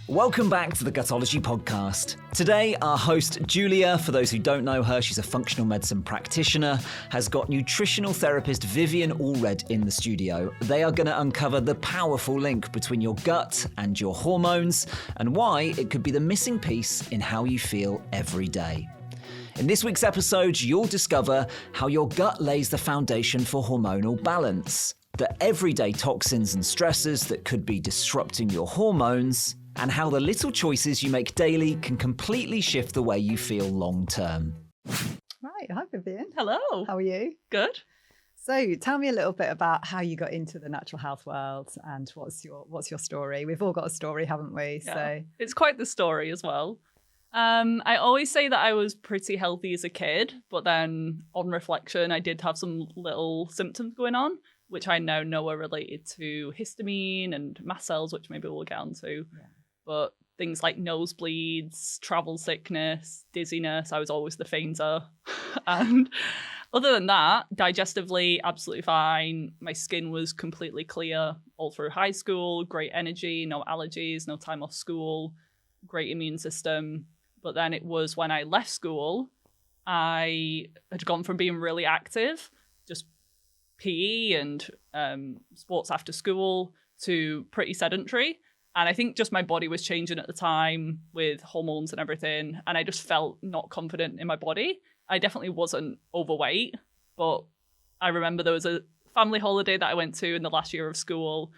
Welcome back to the Gutology podcast. Today, our host, Julia, for those who don't know her, she's a functional medicine practitioner, has got nutritional therapist Vivien Allred in the studio. They are going to uncover the powerful link between your gut and your hormones and why it could be the missing piece in how you feel every day. In this week's episode, you'll discover how your gut lays the foundation for hormonal balance, the everyday toxins and stresses that could be disrupting your hormones, and how the little choices you make daily can completely shift the way you feel long term. Right, hi Vivien. Hello. How are you? Good. So tell me a little bit about how you got into the natural health world and what's your story? We've all got a story, haven't we? Yeah. So it's quite the story as well. I always say that I was pretty healthy as a kid, but then on reflection, I did have some little symptoms going on, which I now know are related to histamine and mast cells, which maybe we'll get onto. Yeah. But things like nosebleeds, travel sickness, dizziness, I was always the fainter. And other than that, digestively, absolutely fine. My skin was completely clear all through high school, great energy, no allergies, no time off school, great immune system. But then it was when I left school, I had gone from being really active, just PE and sports after school, to pretty sedentary. And I think just my body was changing at the time with hormones and everything. And I just felt not confident in my body. I definitely wasn't overweight, but I remember there was a family holiday that I went to in the last year of school.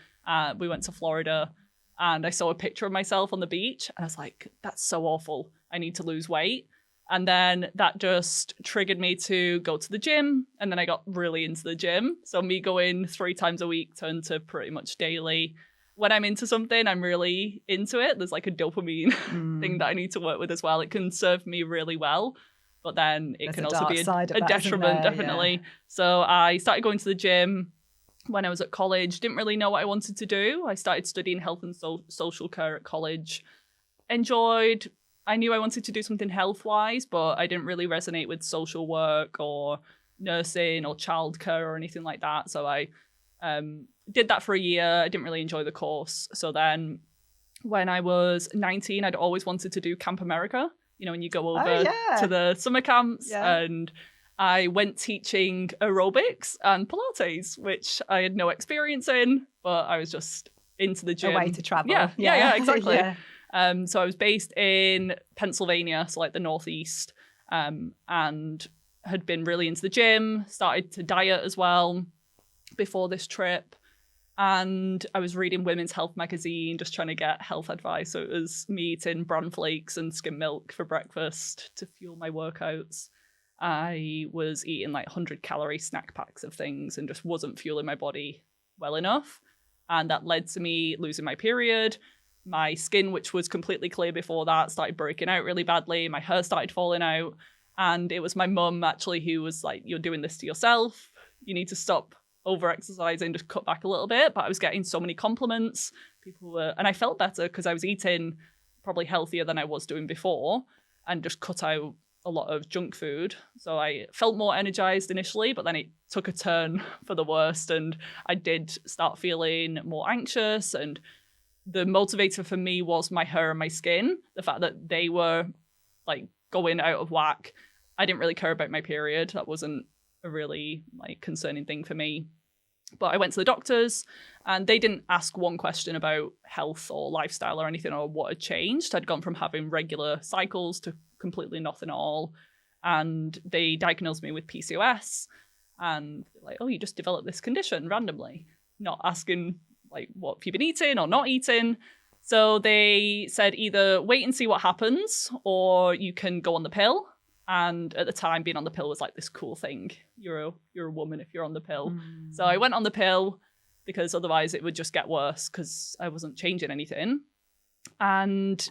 We went to Florida and I saw a picture of myself on the beach. And I was like, that's so awful. I need to lose weight. And then that just triggered me to go to the gym. And then I got really into the gym. So me going 3 times a week turned to pretty much daily. When I'm into something, I'm really into it. There's like a dopamine thing that I need to work with as well. It can serve me really well, but then it can also be a detriment, definitely. Yeah. So I started going to the gym when I was at college. Didn't really know what I wanted to do. I started studying health and social care at college. I knew I wanted to do something health-wise, but I didn't really resonate with social work or nursing or childcare or anything like that. So I did that for a year. I didn't really enjoy the course. So then when I was 19, I'd always wanted to do Camp America, you know, when you go over to the summer camps. Yeah. And I went teaching aerobics and Pilates, which I had no experience in, but I was just into the gym. A way to travel. Yeah, exactly. Yeah. So I was based in Pennsylvania, so like the Northeast, and had been really into the gym, started to diet as well before this trip. And I was reading Women's Health magazine, just trying to get health advice. So it was me eating bran flakes and skim milk for breakfast to fuel my workouts. I was eating like 100-calorie snack packs of things and just wasn't fueling my body well enough. And that led to me losing my period. My skin, which was completely clear before that, started breaking out really badly. My hair started falling out. And it was my mum actually who was like, you're doing this to yourself. You need to stop over-exercising, just cut back a little bit. But I was getting so many compliments. And I felt better because I was eating probably healthier than I was doing before and just cut out a lot of junk food. So I felt more energized initially, but then it took a turn for the worst. And I did start feeling more anxious. And the motivator for me was my hair and my skin. The fact that they were like going out of whack. I didn't really care about my period. That wasn't a really like concerning thing for me. But I went to the doctors and they didn't ask one question about health or lifestyle or anything or what had changed. I'd gone from having regular cycles to completely nothing at all. And they diagnosed me with PCOS and like, oh, you just developed this condition randomly, not asking like what you've been eating or not eating. So they said either wait and see what happens or you can go on the pill. And at the time, being on the pill was like this cool thing. You're a woman if you're on the pill. So I went on the pill because otherwise it would just get worse because I wasn't changing anything. And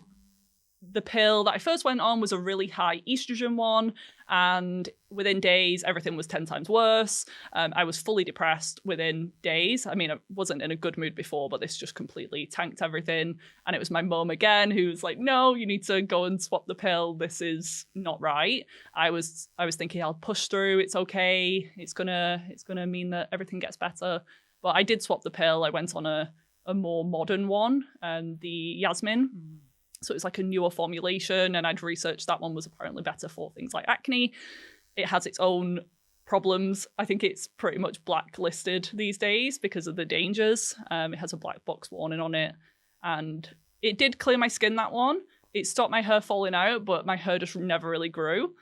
the pill that I first went on was a really high estrogen one. And within days, everything was 10 times worse. I was fully depressed within days. I mean, I wasn't in a good mood before, but this just completely tanked everything. And it was my mum again, who was like, no, you need to go and swap the pill. This is not right. I was thinking I'll push through. It's okay. It's gonna mean that everything gets better. But I did swap the pill. I went on a more modern one, the Yasmin. So it's like a newer formulation, and I'd researched that one was apparently better for things like acne. It has its own problems. I think it's pretty much blacklisted these days because of the dangers. It has a black box warning on it, and it did clear my skin, that one. It stopped my hair falling out, but my hair just never really grew.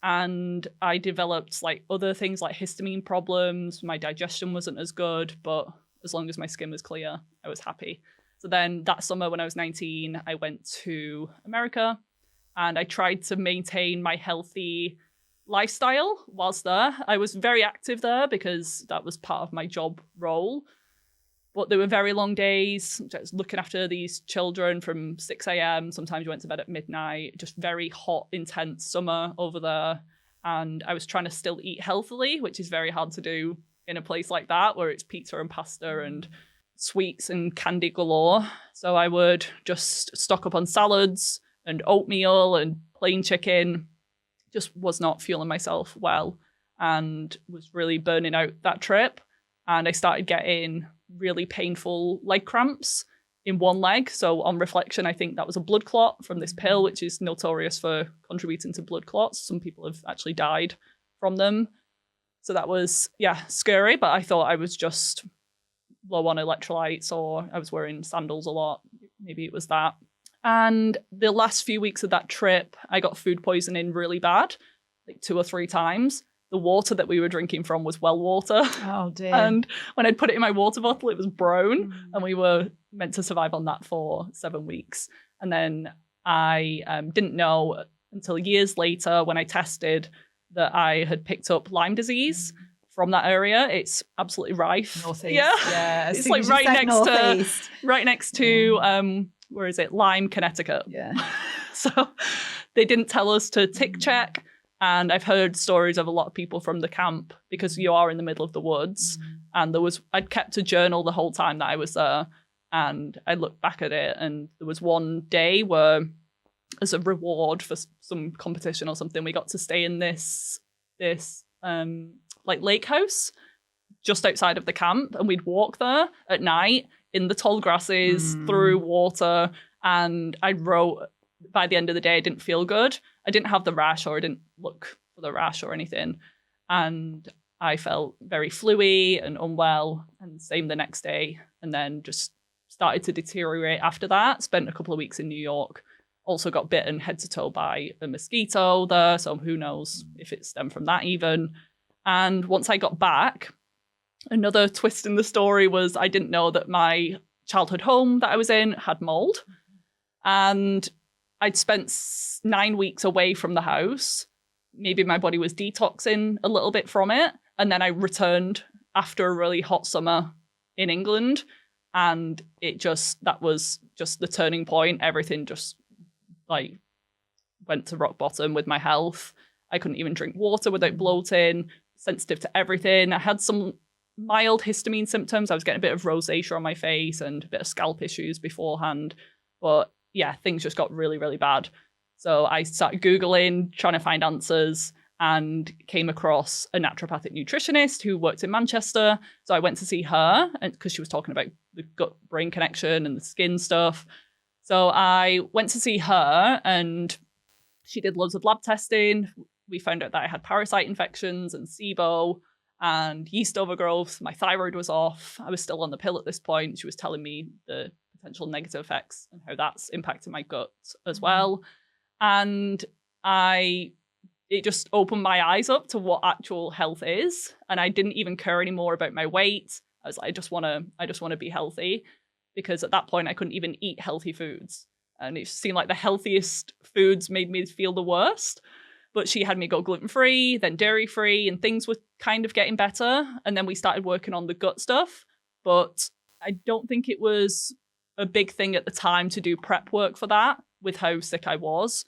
And I developed like other things like histamine problems. My digestion wasn't as good, but as long as my skin was clear, I was happy. So then that summer when I was 19, I went to America and I tried to maintain my healthy lifestyle whilst there. I was very active there because that was part of my job role. But there were very long days, just looking after these children from 6 a.m. Sometimes you went to bed at midnight, just very hot, intense summer over there. And I was trying to still eat healthily, which is very hard to do in a place like that where it's pizza and pasta and sweets and candy galore. So I would just stock up on salads and oatmeal and plain chicken. Just was not fueling myself well and was really burning out that trip. And I started getting really painful leg cramps in one leg. So on reflection, I think that was a blood clot from this pill, which is notorious for contributing to blood clots. Some people have actually died from them. So that was, scary. But I thought I was just low on electrolytes, or I was wearing sandals a lot. Maybe it was that. And the last few weeks of that trip, I got food poisoning really bad, like 2 or 3 times. The water that we were drinking from was well water. Oh, dear. And when I'd put it in my water bottle, it was brown. And we were meant to survive on that for 7 weeks. And then I didn't know until years later when I tested that I had picked up Lyme disease from that area. It's absolutely rife. Northeast. Yeah. It's like right next to where is it? Lyme, Connecticut. Yeah. So they didn't tell us to tick check. And I've heard stories of a lot of people from the camp because you are in the middle of the woods. And I'd kept a journal the whole time that I was there. And I looked back at it, and there was one day where, as a reward for some competition or something, we got to stay in this like lake house just outside of the camp, and we'd walk there at night in the tall grasses through water. And I wrote, by the end of the day, I didn't feel good. I didn't have the rash, or I didn't look for the rash or anything. And I felt very fluey and unwell, and same the next day. And then just started to deteriorate after that. Spent a couple of weeks in New York. Also got bitten head to toe by a mosquito there. So who knows if it stemmed from that even. And once I got back, another twist in the story was I didn't know that my childhood home that I was in had mold. And I'd spent 9 weeks away from the house. Maybe my body was detoxing a little bit from it. And then I returned after a really hot summer in England. And that was just the turning point. Everything just like went to rock bottom with my health. I couldn't even drink water without bloating, sensitive to everything. I had some mild histamine symptoms. I was getting a bit of rosacea on my face and a bit of scalp issues beforehand. But yeah, things just got really, really bad. So I started Googling, trying to find answers, and came across a naturopathic nutritionist who worked in Manchester. So I went to see her because she was talking about the gut-brain connection and the skin stuff. So I went to see her, and she did loads of lab testing. We found out that I had parasite infections and SIBO and yeast overgrowth. My thyroid was off. I was still on the pill at this point. She was telling me the potential negative effects and how that's impacted my gut as well. And it just opened my eyes up to what actual health is. And I didn't even care anymore about my weight. I was like, I just want to be healthy, because at that point I couldn't even eat healthy foods. And it seemed like the healthiest foods made me feel the worst. But she had me go gluten-free, then dairy-free, and things were kind of getting better. And then we started working on the gut stuff. But I don't think it was a big thing at the time to do prep work for that with how sick I was.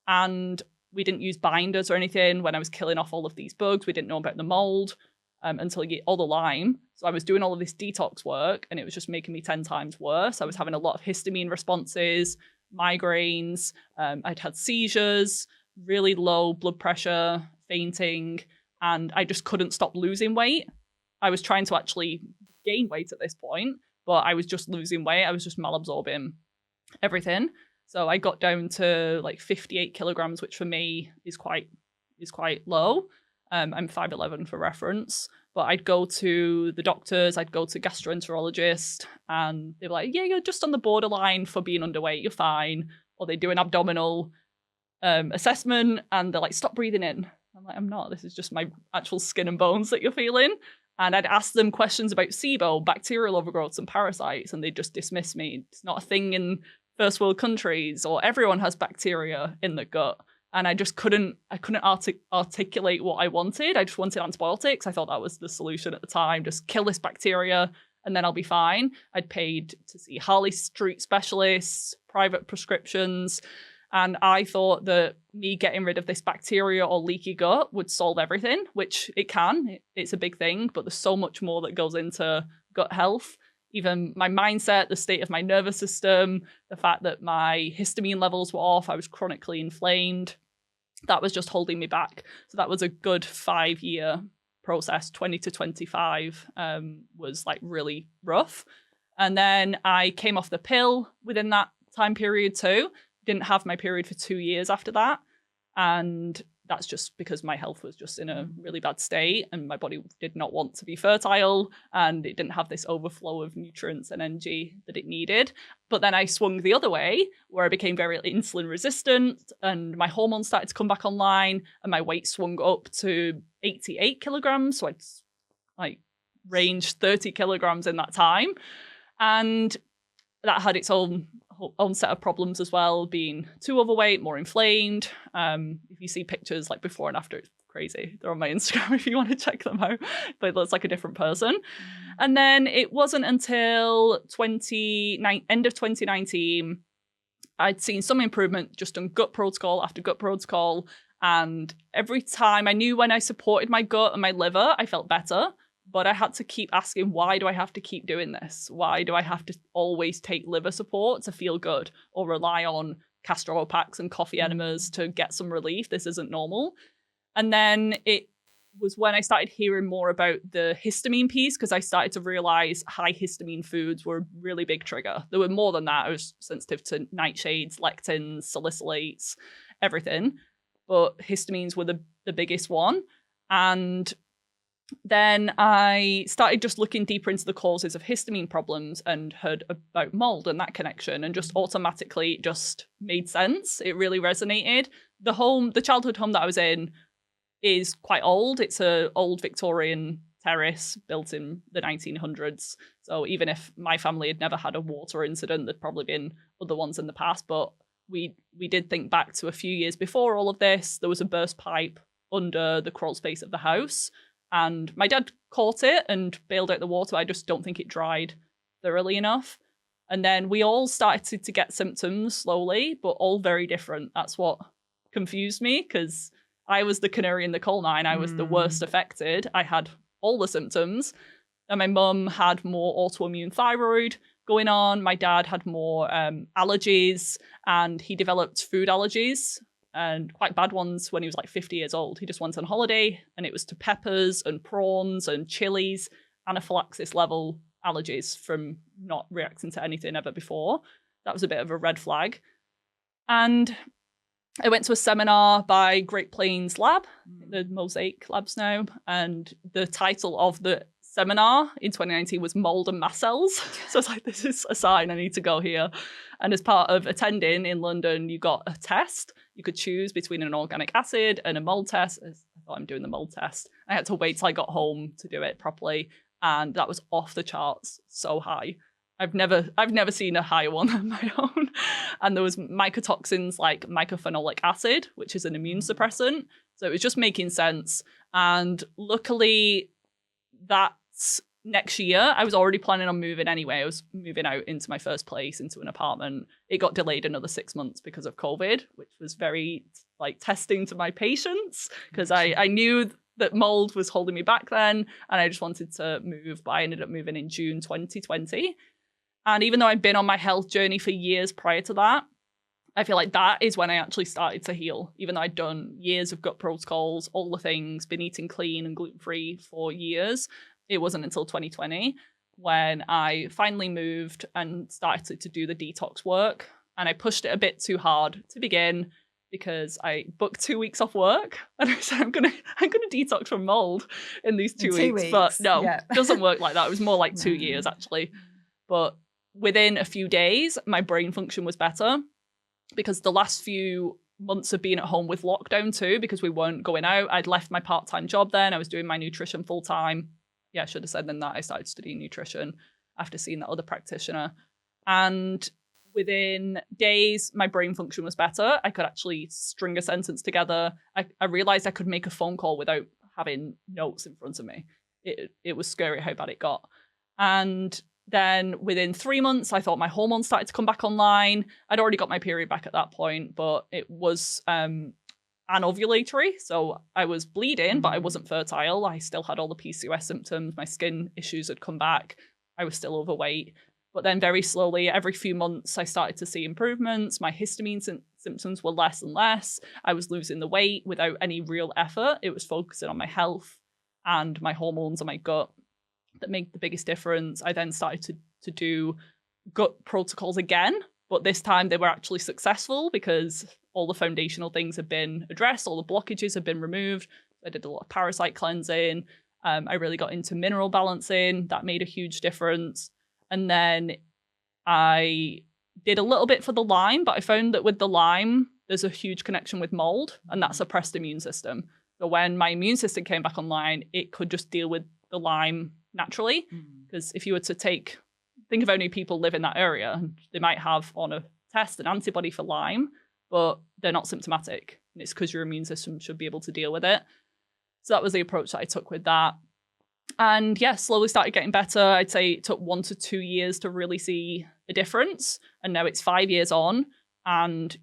And we didn't use binders or anything when I was killing off all of these bugs. We didn't know about the mold until all the Lyme. So I was doing all of this detox work, and it was just making me 10 times worse. I was having a lot of histamine responses, migraines. I'd had seizures, really low blood pressure, fainting, and I just couldn't stop losing weight. I was trying to actually gain weight at this point, but I was just losing weight. I was just malabsorbing everything. So I got down to like 58 kilograms, which for me is quite low. I'm 5'11" for reference. But I'd go to the doctors, I'd go to gastroenterologist, and they were like, yeah, you're just on the borderline for being underweight, you're fine. Or they do an abdominal assessment, and they're like, stop breathing in. I'm like, I'm not. This is just my actual skin and bones that you're feeling. And I'd ask them questions about SIBO, bacterial overgrowths, and parasites, and they'd just dismiss me. It's not a thing in first world countries, or everyone has bacteria in the gut. And I just couldn't articulate what I wanted. I just wanted antibiotics. I thought that was the solution at the time. Just kill this bacteria and then I'll be fine. I'd paid to see Harley Street specialists, private prescriptions. And I thought that me getting rid of this bacteria or leaky gut would solve everything, which it can. It's a big thing, but there's so much more that goes into gut health. Even my mindset, the state of my nervous system, the fact that my histamine levels were off, I was chronically inflamed. That was just holding me back. So that was a good 5-year process. 20 to 25 was like really rough. And then I came off the pill within that time period too. Didn't have my period for 2 years after that. And that's just because my health was just in a really bad state and my body did not want to be fertile and it didn't have this overflow of nutrients and energy that it needed. But then I swung the other way where I became very insulin resistant and my hormones started to come back online and my weight swung up to 88 kilograms. So I'd like ranged 30 kilograms in that time. And that had its own set of problems as well, being too overweight, more inflamed. If you see pictures like before and after, it's crazy. They're on my Instagram if you want to check them out. But it looks like a different person. And then it wasn't until end of 2019, I'd seen some improvement just on gut protocol after gut protocol. And every time I knew when I supported my gut and my liver, I felt better. But I had to keep asking, why do I have to keep doing this? Why do I have to always take liver support to feel good or rely on castor oil packs and coffee enemas to get some relief? This isn't normal. And then it was when I started hearing more about the histamine piece, because I started to realize high histamine foods were a really big trigger. There were more than that. I was sensitive to nightshades, lectins, salicylates, everything. But histamines were the biggest one. And then I started just looking deeper into the causes of histamine problems and heard about mold and that connection, and just automatically just made sense. It really resonated. The childhood home that I was in is quite old. It's an old Victorian terrace built in the 1900s. So even if my family had never had a water incident, there'd probably been other ones in the past. But we did think back to a few years before all of this. There was a burst pipe under the crawl space of the house. And my dad caught it and bailed out the water. I just don't think it dried thoroughly enough. And then we all started to get symptoms slowly, but all very different. That's what confused me, because I was the canary in the coal mine. I was the worst affected. I had all the symptoms. And my mum had more autoimmune thyroid going on. My dad had more allergies, and he developed food allergies. And quite bad ones when he was like 50 years old. He just went on holiday and it was to peppers and prawns and chilies, anaphylaxis level allergies from not reacting to anything ever before. That was a bit of a red flag. And I went to a seminar by Great Plains Lab, the Mosaic Labs now, and the title of the seminar in 2019 was Mould and Mast Cells. So I was like, this is a sign, I need to go here. And as part of attending in London, you got a test. You could choose between an organic acid and a mold test. I thought, I'm doing the mold test. I had to wait till I got home to do it properly. And that was off the charts, so high. I've never seen a higher one than my own. And there was mycotoxins like mycophenolic acid, which is an immune suppressant. So it was just making sense. And luckily, that's next year. I was already planning on moving anyway. I was moving out into my first place, into an apartment. It got delayed another 6 months because of COVID, which was very like testing to my patience, because I knew that mold was holding me back then, and I just wanted to move, but I ended up moving in June 2020. And even though I'd been on my health journey for years prior to that, I feel like that is when I actually started to heal. Even though I'd done years of gut protocols, all the things, been eating clean and gluten-free for years, it wasn't until 2020 when I finally moved and started to do the detox work. and I pushed it a bit too hard to begin because I booked 2 weeks off work and I said I'm gonna detox from mold in these 2 weeks. But no, it doesn't work like that. It was more like 2 years actually. But within a few days, my brain function was better because the last few months of being at home with lockdown too, because we weren't going out. I'd left my part-time job then. I was doing my nutrition full-time. Yeah, I should have said then that I started studying nutrition after seeing that other practitioner. And within days, my brain function was better. I could actually string a sentence together. I realized I could make a phone call without having notes in front of me. It was scary how bad it got. And then within 3 months, I thought my hormones started to come back online. I'd already got my period back at that point, but it was anovulatory. So I was bleeding, but I wasn't fertile. I still had all the PCOS symptoms. My skin issues had come back. I was still overweight. But then very slowly, every few months, I started to see improvements. My histamine symptoms were less and less. I was losing the weight without any real effort. It was focusing on my health and my hormones and my gut that made the biggest difference. I then started to do gut protocols again, but this time they were actually successful because all the foundational things had been addressed, all the blockages had been removed. I did a lot of parasite cleansing. I really got into mineral balancing. That made a huge difference. And then I did a little bit for the Lyme, but I found that with the Lyme, there's a huge connection with mold, and that suppressed the immune system. So when my immune system came back online, it could just deal with the Lyme naturally. Because if you were to think of how many people live in that area, they might have on a test an antibody for Lyme, but they're not symptomatic. And it's because your immune system should be able to deal with it. So that was the approach that I took with that. And yeah, slowly started getting better. I'd say it took 1 to 2 years to really see a difference. And now it's 5 years on. And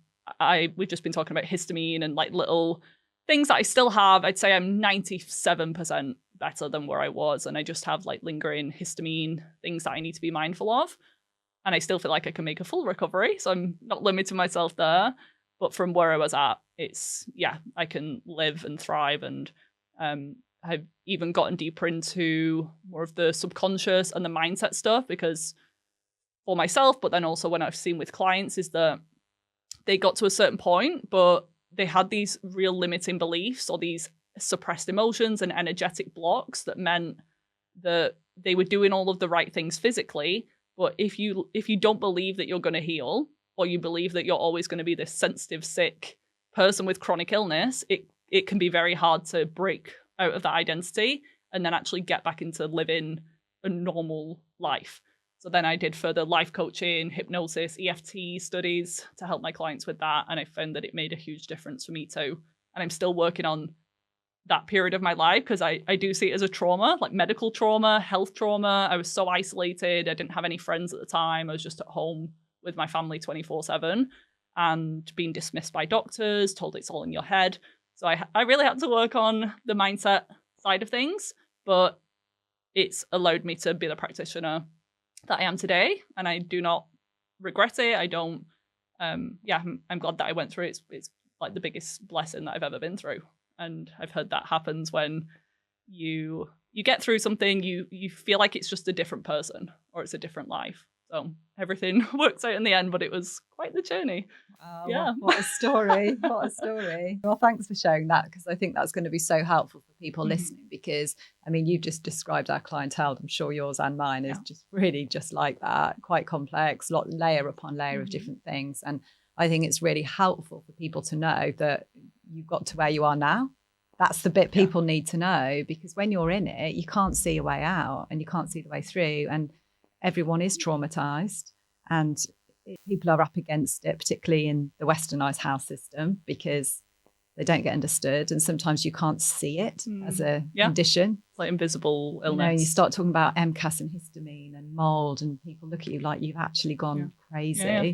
we've just been talking about histamine and like little things that I still have. I'd say I'm 97% better than where I was. And I just have like lingering histamine things that I need to be mindful of. And I still feel like I can make a full recovery. So I'm not limiting myself there. But from where I was at, I can live and thrive. And I've even gotten deeper into more of the subconscious and the mindset stuff, because for myself, but then also when I've seen with clients, is that they got to a certain point, but they had these real limiting beliefs or these suppressed emotions and energetic blocks that meant that they were doing all of the right things physically. But if you don't believe that you're going to heal, or you believe that you're always going to be this sensitive, sick person with chronic illness, it can be very hard to break out of that identity and then actually get back into living a normal life. So then I did further life coaching, hypnosis, EFT studies to help my clients with that. And I found that it made a huge difference for me too. And I'm still working on that period of my life because I do see it as a trauma, like medical trauma, health trauma. I was so isolated. I didn't have any friends at the time. I was just at home with my family 24/7 and being dismissed by doctors, told it's all in your head. So I really had to work on the mindset side of things, but it's allowed me to be the practitioner that I am today, and I do not regret it. I don't. I'm glad that I went through it. It's like the biggest blessing that I've ever been through, and I've heard that happens when you get through something. You feel like it's just a different person or it's a different life. So everything works out in the end, but it was quite the journey. Yeah. What a story. What a story. Well, thanks for sharing that, because I think that's going to be so helpful for people listening, because, I mean, you've just described our clientele. I'm sure yours and mine is just really just like that, quite complex, layer upon layer of different things. And I think it's really helpful for people to know that you've got to where you are now. That's the bit people need to know, because when you're in it, you can't see a way out and you can't see the way through. And everyone is traumatized, and people are up against it, particularly in the westernized health system, because they don't get understood. And sometimes you can't see it as a condition. It's like invisible illness. You start talking about MCAS and histamine and mold, and people look at you like you've actually gone crazy. Yeah.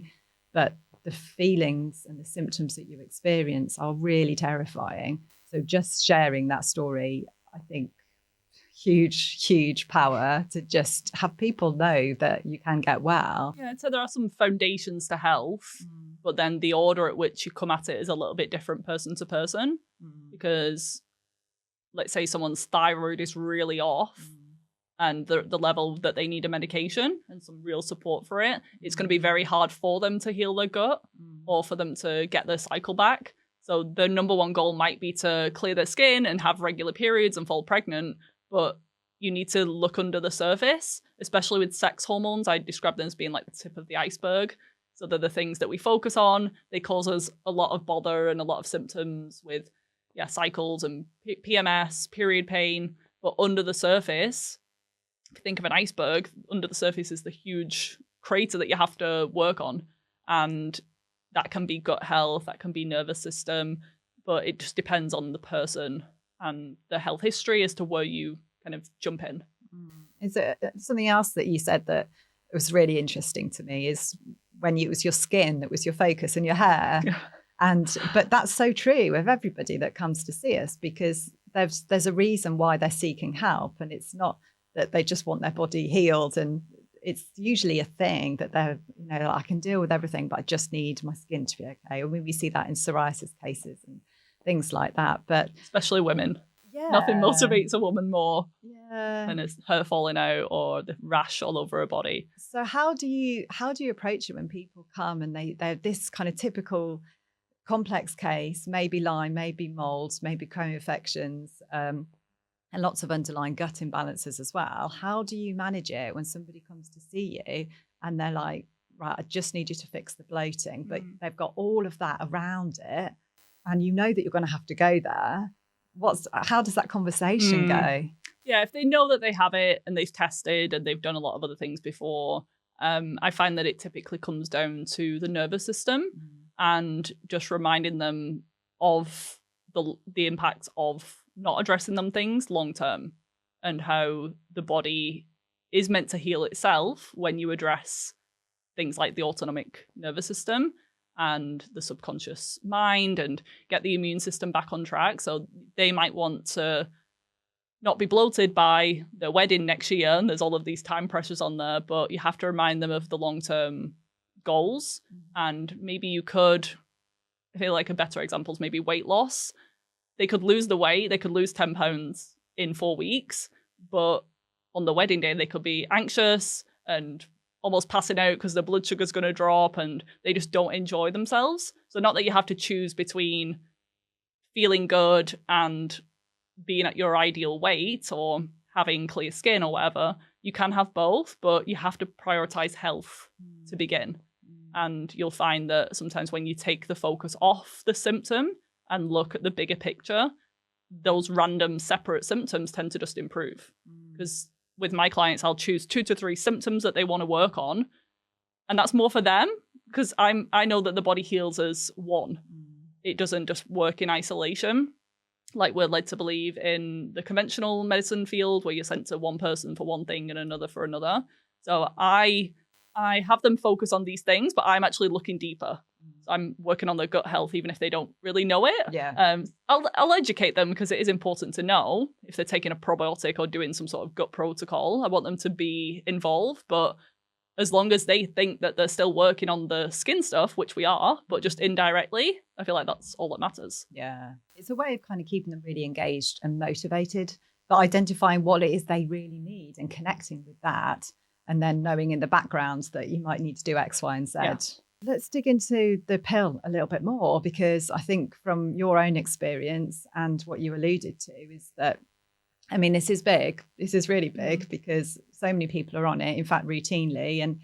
But the feelings and the symptoms that you experience are really terrifying. So just sharing that story, I think, huge power to just have people know that you can get well. Yeah, so there are some foundations to health, but then the order at which you come at it is a little bit different person to person, because let's say someone's thyroid is really off and the level that they need a medication and some real support for it, it's going to be very hard for them to heal their gut or for them to get their cycle back. So the number one goal might be to clear their skin and have regular periods and fall pregnant, but you need to look under the surface, especially with sex hormones. I describe them as being like the tip of the iceberg. So they're the things that we focus on. They cause us a lot of bother and a lot of symptoms with cycles and PMS, period pain. But under the surface, if you think of an iceberg, under the surface is the huge crater that you have to work on. And that can be gut health, that can be nervous system, but it just depends on the person and the health history as to where you kind of jump in. Is it something else that you said that was really interesting to me is when it was your skin that was your focus and your hair. But that's so true of everybody that comes to see us, because there's a reason why they're seeking help, and it's not that they just want their body healed, and it's usually a thing that they're, I can deal with everything, but I just need my skin to be okay. I mean, we see that in psoriasis cases and things like that. But especially women. Nothing motivates a woman more than her falling out or the rash all over her body. So how do you approach it when people come and they're this kind of typical complex case, maybe Lyme, maybe mold, maybe co-infections, and lots of underlying gut imbalances as well? How do you manage it when somebody comes to see you and they're like, right, I just need you to fix the bloating, but they've got all of that around it, and you know that you're going to have to go there? How does that conversation go? Yeah, if they know that they have it and they've tested and they've done a lot of other things before, I find that it typically comes down to the nervous system and just reminding them of the impacts of not addressing them things long term, and how the body is meant to heal itself when you address things like the autonomic nervous system and the subconscious mind, and get the immune system back on track. So they might want to not be bloated by their wedding next year, and there's all of these time pressures on there, but you have to remind them of the long-term goals. And maybe you could, I feel like a better example is maybe weight loss. They could lose the weight, they could lose 10 pounds in 4 weeks, but on the wedding day, they could be anxious and almost passing out because their blood sugar's going to drop, and they just don't enjoy themselves. So not that you have to choose between feeling good and being at your ideal weight or having clear skin or whatever. You can have both, but you have to prioritize health to begin. And you'll find that sometimes when you take the focus off the symptom and look at the bigger picture, those random separate symptoms tend to just improve. Because with my clients, I'll choose 2 to 3 symptoms that they want to work on. And that's more for them, because I know that the body heals as one. It doesn't just work in isolation, like we're led to believe in the conventional medicine field, where you're sent to one person for one thing and another for another. So I have them focus on these things, but I'm actually looking deeper. So I'm working on their gut health, even if they don't really know it. I'll educate them, because it is important to know if they're taking a probiotic or doing some sort of gut protocol. I want them to be involved, but as long as they think that they're still working on the skin stuff, which we are, but just indirectly, I feel like that's all that matters. Yeah. It's a way of kind of keeping them really engaged and motivated, but identifying what it is they really need and connecting with that, and then knowing in the background that you might need to do X, Y, and Z. Yeah. Let's dig into the pill a little bit more, because I think from your own experience and what you alluded to is that, I mean, this is big. This is really big, because so many people are on it, in fact, routinely. And,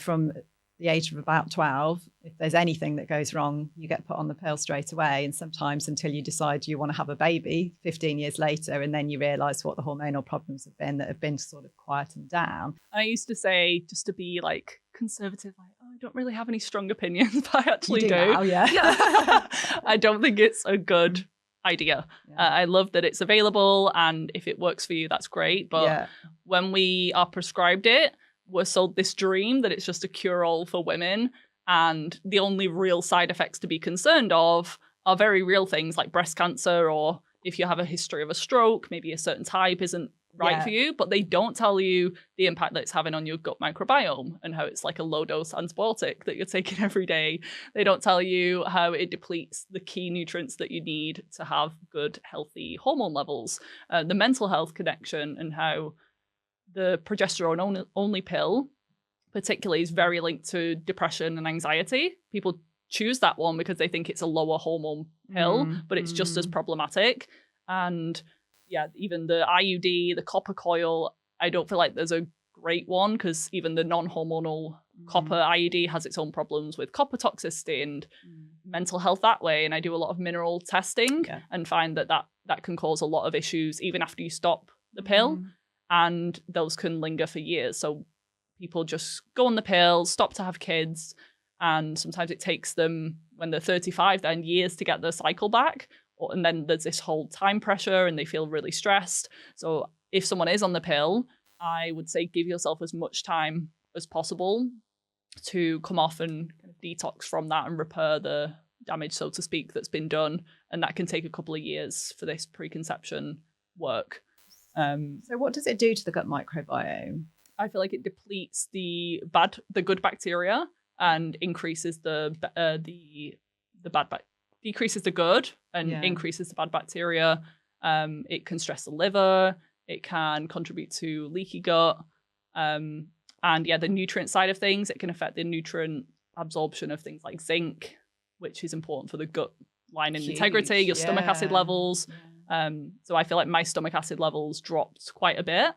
from the age of about 12, if there's anything that goes wrong, you get put on the pill straight away. And sometimes until you decide you want to have a baby 15 years later, and then you realise what the hormonal problems have been that have been sort of quietened down. I used to say, just to be like conservative, like, I don't really have any strong opinions, but I actually do. Now, yeah. I don't think it's a good idea. I love that it's available, and if it works for you, that's great. But when we are prescribed it, we're sold this dream that it's just a cure-all for women, and the only real side effects to be concerned of are very real things like breast cancer, or if you have a history of a stroke, maybe a certain type isn't right for you, but they don't tell you the impact that it's having on your gut microbiome and how it's like a low-dose antibiotic that you're taking every day. They don't tell you how it depletes the key nutrients that you need to have good, healthy hormone levels, the mental health connection, and how the progesterone only pill particularly is very linked to depression and anxiety. People choose that one because they think it's a lower hormone pill, but it's just as problematic. And yeah, even the IUD, the copper coil, I don't feel like there's a great one, because even the non-hormonal copper IUD has its own problems with copper toxicity and mental health that way. And I do a lot of mineral testing and find that can cause a lot of issues even after you stop the pill, and those can linger for years. So people just go on the pill, stop to have kids, and sometimes it takes them, when they're 35, then years to get their cycle back. And then there's this whole time pressure and they feel really stressed. So if someone is on the pill, I would say give yourself as much time as possible to come off and kind of detox from that and repair the damage, so to speak, that's been done. And that can take a couple of years for this preconception work. So what does it do to the gut microbiome? I feel like it depletes the good bacteria and increases decreases the good and increases the bad bacteria. It can stress the liver. It can contribute to leaky gut. And the nutrient side of things, it can affect the nutrient absorption of things like zinc, which is important for the gut lining integrity, your stomach acid levels. So I feel like my stomach acid levels dropped quite a bit.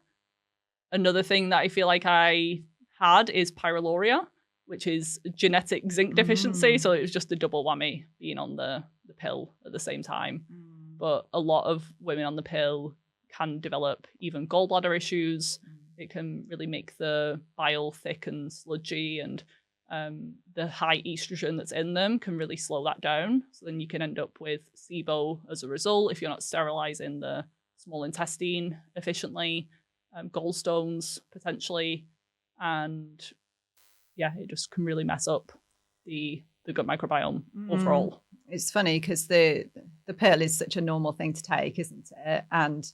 Another thing that I feel like I had is pyroluria, which is genetic zinc deficiency. So it was just a double whammy being on the pill at the same time. But a lot of women on the pill can develop even gallbladder issues. It can really make the bile thick and sludgy, and the high estrogen that's in them can really slow that down. So then you can end up with SIBO as a result if you're not sterilizing the small intestine efficiently, gallstones potentially, and it just can really mess up the gut microbiome overall. It's funny because the pill is such a normal thing to take, isn't it? And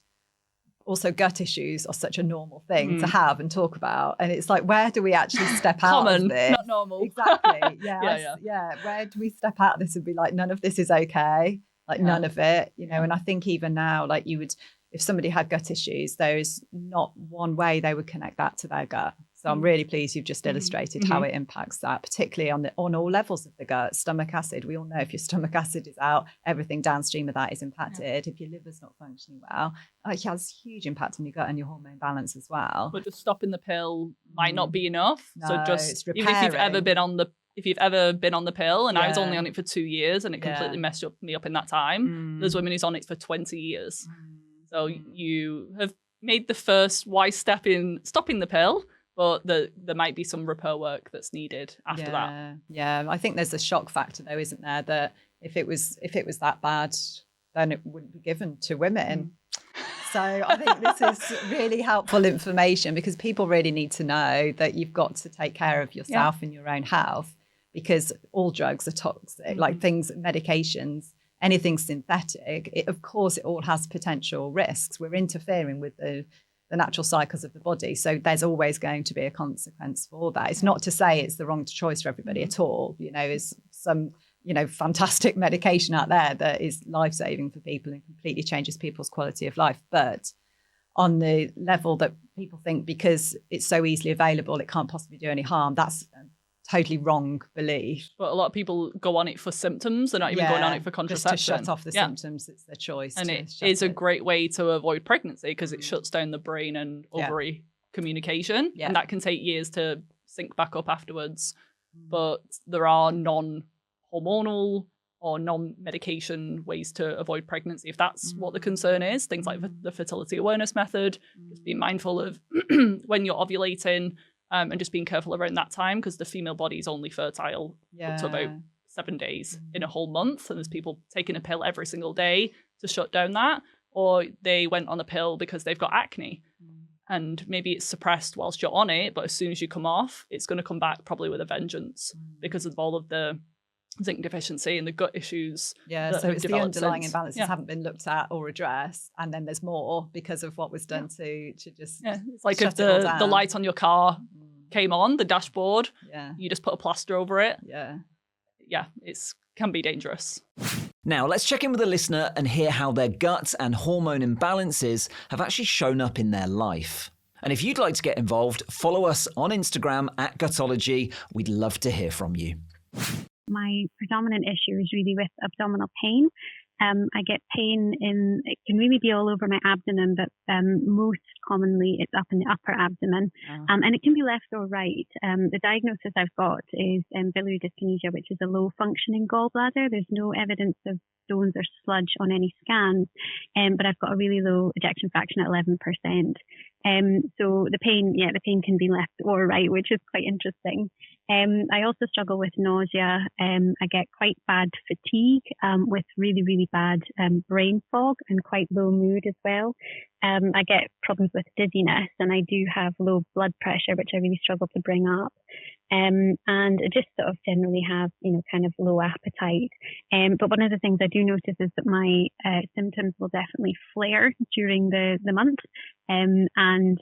also gut issues are such a normal thing to have and talk about. And it's like, where do we actually step out Common, of this? not normal. Exactly. Yeah. Where do we step out of this and be like, none of this is okay? Like none of it, you know? And I think even now, like if somebody had gut issues, there is not one way they would connect that to their gut. So I'm really pleased you've just illustrated how it impacts that, particularly on all levels of the gut. Stomach acid, we all know if your stomach acid is out, everything downstream of that is impacted. If your liver's not functioning well, it has huge impact on your gut and your hormone balance as well. But just stopping the pill might not be enough. No, so just it's even if you've ever been on the pill, and I was only on it for 2 years and it completely messed me up in that time. There's women who's on it for 20 years. So you have made the first wise step in stopping the pill, but there might be some repair work that's needed after that. Yeah, I think there's a shock factor though, isn't there? That if it was that bad, then it wouldn't be given to women. So I think this is really helpful information, because people really need to know that you've got to take care of yourself and your own health, because all drugs are toxic, like medications, anything synthetic. Of course, it all has potential risks. We're interfering with the natural cycles of the body. So there's always going to be a consequence for that. It's not to say it's the wrong choice for everybody at all. You know, there's some, fantastic medication out there that is life-saving for people and completely changes people's quality of life. But on the level that people think because it's so easily available, it can't possibly do any harm, that's a totally wrong belief. But a lot of people go on it for symptoms. They're not even going on it for contraception. Just to shut off the symptoms. It's their choice. And it is a great way to avoid pregnancy, because it shuts down the brain and ovary communication. And that can take years to sync back up afterwards. But there are non-hormonal or non-medication ways to avoid pregnancy, if that's what the concern is. Things like the fertility awareness method, just being mindful of when you're ovulating, and just being careful around that time, because the female body is only fertile up to about 7 days in a whole month. And there's people taking a pill every single day to shut down that, or they went on a pill because they've got acne. And maybe it's suppressed whilst you're on it, but as soon as you come off, it's going to come back probably with a vengeance because of all of the zinc deficiency and the gut issues. So it's the underlying imbalances haven't been looked at or addressed, and then there's more because of what was done to just it's like if the light on your car came on, the dashboard, you just put a plaster over it. It's can be dangerous. Now, let's check in with a listener and hear how their gut and hormone imbalances have actually shown up in their life. And if you'd like to get involved, follow us on Instagram at Gutology. We'd love to hear from you. My predominant issue is really with abdominal pain. I get pain it can really be all over my abdomen, but most commonly it's up in the upper abdomen. And it can be left or right. The diagnosis I've got is biliary dyskinesia, which is a low functioning gallbladder. There's no evidence of stones or sludge on any scans, but I've got a really low ejection fraction at 11%. So the pain can be left or right, which is quite interesting. I also struggle with nausea. I get quite bad fatigue with really, really bad brain fog and quite low mood as well. I get problems with dizziness, and I do have low blood pressure, which I really struggle to bring up. And I just sort of generally have, kind of low appetite. But one of the things I do notice is that my symptoms will definitely flare during the month. And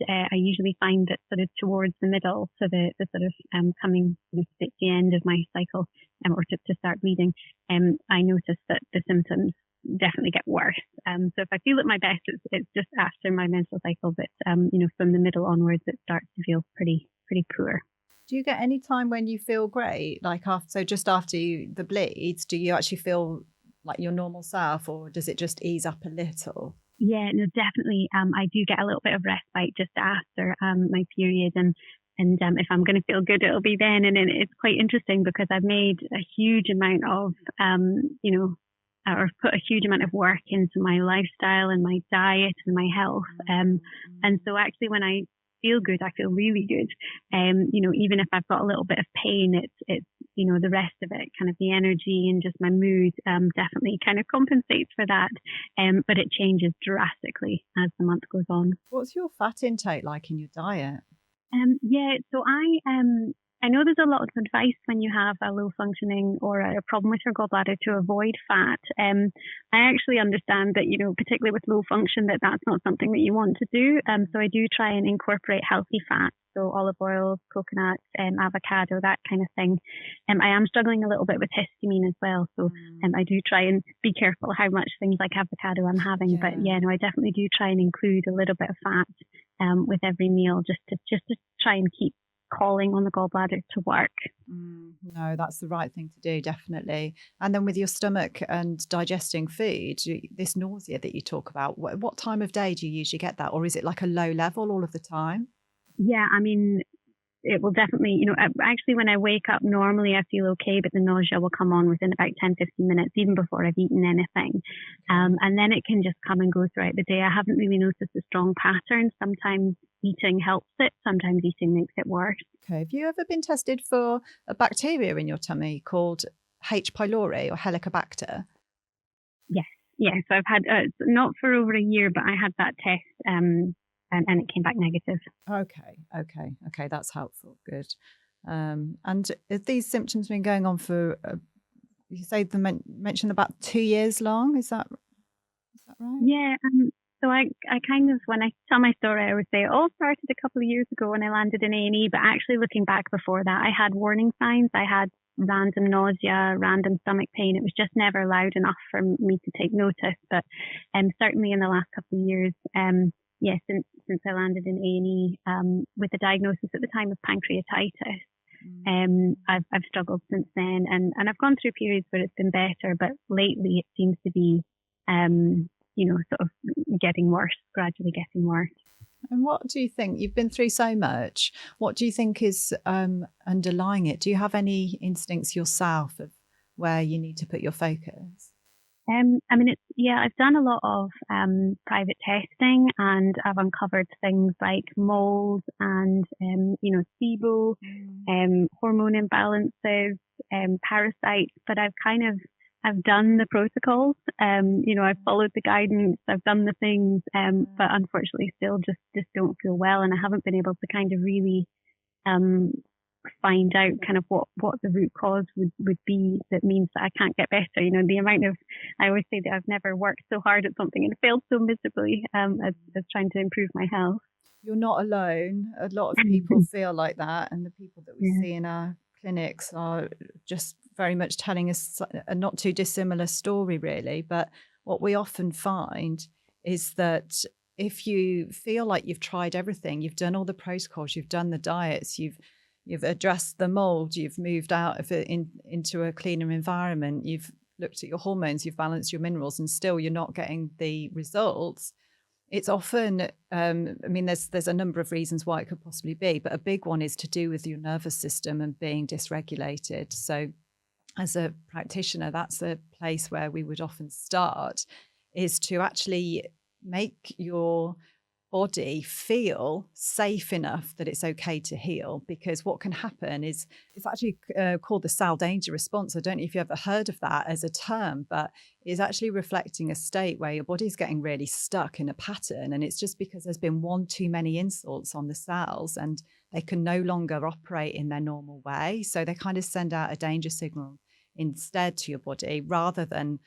I usually find that sort of towards the middle, so the sort of coming to the end of my cycle, or to start bleeding, I notice that the symptoms definitely get worse. So if I feel at my best, it's just after my menstrual cycle that, from the middle onwards, it starts to feel pretty poor. Do you get any time when you feel great, like just after the bleeds, do you actually feel like your normal self, or does it just ease up a little? Yeah, no, definitely. I do get a little bit of respite just after my period, and if I'm going to feel good, it'll be then. And it's quite interesting because I've made a huge amount of, or put a huge amount of work into my lifestyle and my diet and my health. And so actually when I feel good, I feel really good. Even if I've got a little bit of pain, it's the rest of it, kind of the energy and just my mood, definitely kind of compensates for that. But it changes drastically as the month goes on. What's your fat intake like in your diet? So I know there's a lot of advice when you have a low functioning or a problem with your gallbladder to avoid fat. I actually understand that, particularly with low function, that's not something that you want to do. So I do try and incorporate healthy fats, so olive oil, coconut, avocado, that kind of thing. I am struggling a little bit with histamine as well. So I do try and be careful how much things like avocado I'm having. Yeah. But I definitely do try and include a little bit of fat with every meal just to try and keep calling on the gallbladder to work. No, that's the right thing to do, definitely. And then with your stomach and digesting food, this nausea that you talk about, what time of day do you usually get that? Or is it like a low level all of the time? Yeah, I mean, it will definitely, actually when I wake up, normally I feel okay, but the nausea will come on within about 10, 15 minutes, even before I've eaten anything. And then it can just come and go throughout the day. I haven't really noticed a strong pattern. Sometimes eating helps it, sometimes eating makes it worse. Okay. Have you ever been tested for a bacteria in your tummy called H. pylori or Helicobacter? Yes. So I've had, not for over a year, but I had that test and it came back negative. Okay. That's helpful. Good. And have these symptoms been going on for, you say mentioned about 2 years long? Is that right? Yeah. So I kind of, when I tell my story, I would say it all started a couple of years ago when I landed in A&E, but actually looking back before that, I had warning signs. I had random nausea, random stomach pain. It was just never loud enough for me to take notice. But certainly in the last couple of years, since I landed in A&E with the diagnosis at the time of pancreatitis, I've struggled since then. And I've gone through periods where it's been better, but lately it seems to be sort of getting worse, gradually getting worse. And what do you think? You've been through so much. What do you think is underlying it? Do you have any instincts yourself of where you need to put your focus? I've done a lot of private testing, and I've uncovered things like mould and, SIBO, hormone imbalances, parasites, but I've done the protocols, I've followed the guidance, I've done the things, but unfortunately still just don't feel well. And I haven't been able to kind of really find out kind of what the root cause would be that means that I can't get better. The amount of, I always say that I've never worked so hard at something and failed so miserably as trying to improve my health. You're not alone. A lot of people feel like that, and the people that we see in our clinics are just very much telling us a not too dissimilar story, really. But what we often find is that if you feel like you've tried everything, you've done all the protocols, you've done the diets, you've addressed the mold, you've moved out of it into a cleaner environment, you've looked at your hormones, you've balanced your minerals, and still you're not getting the results, it's often, there's a number of reasons why it could possibly be, but a big one is to do with your nervous system and being dysregulated. So as a practitioner, that's a place where we would often start, is to actually make your body feel safe enough that it's okay to heal. Because what can happen is, it's actually called the cell danger response. I don't know if you've ever heard of that as a term, but it's actually reflecting a state where your body's getting really stuck in a pattern. And it's just because there's been one too many insults on the cells and they can no longer operate in their normal way. So they kind of send out a danger signal instead to your body, rather than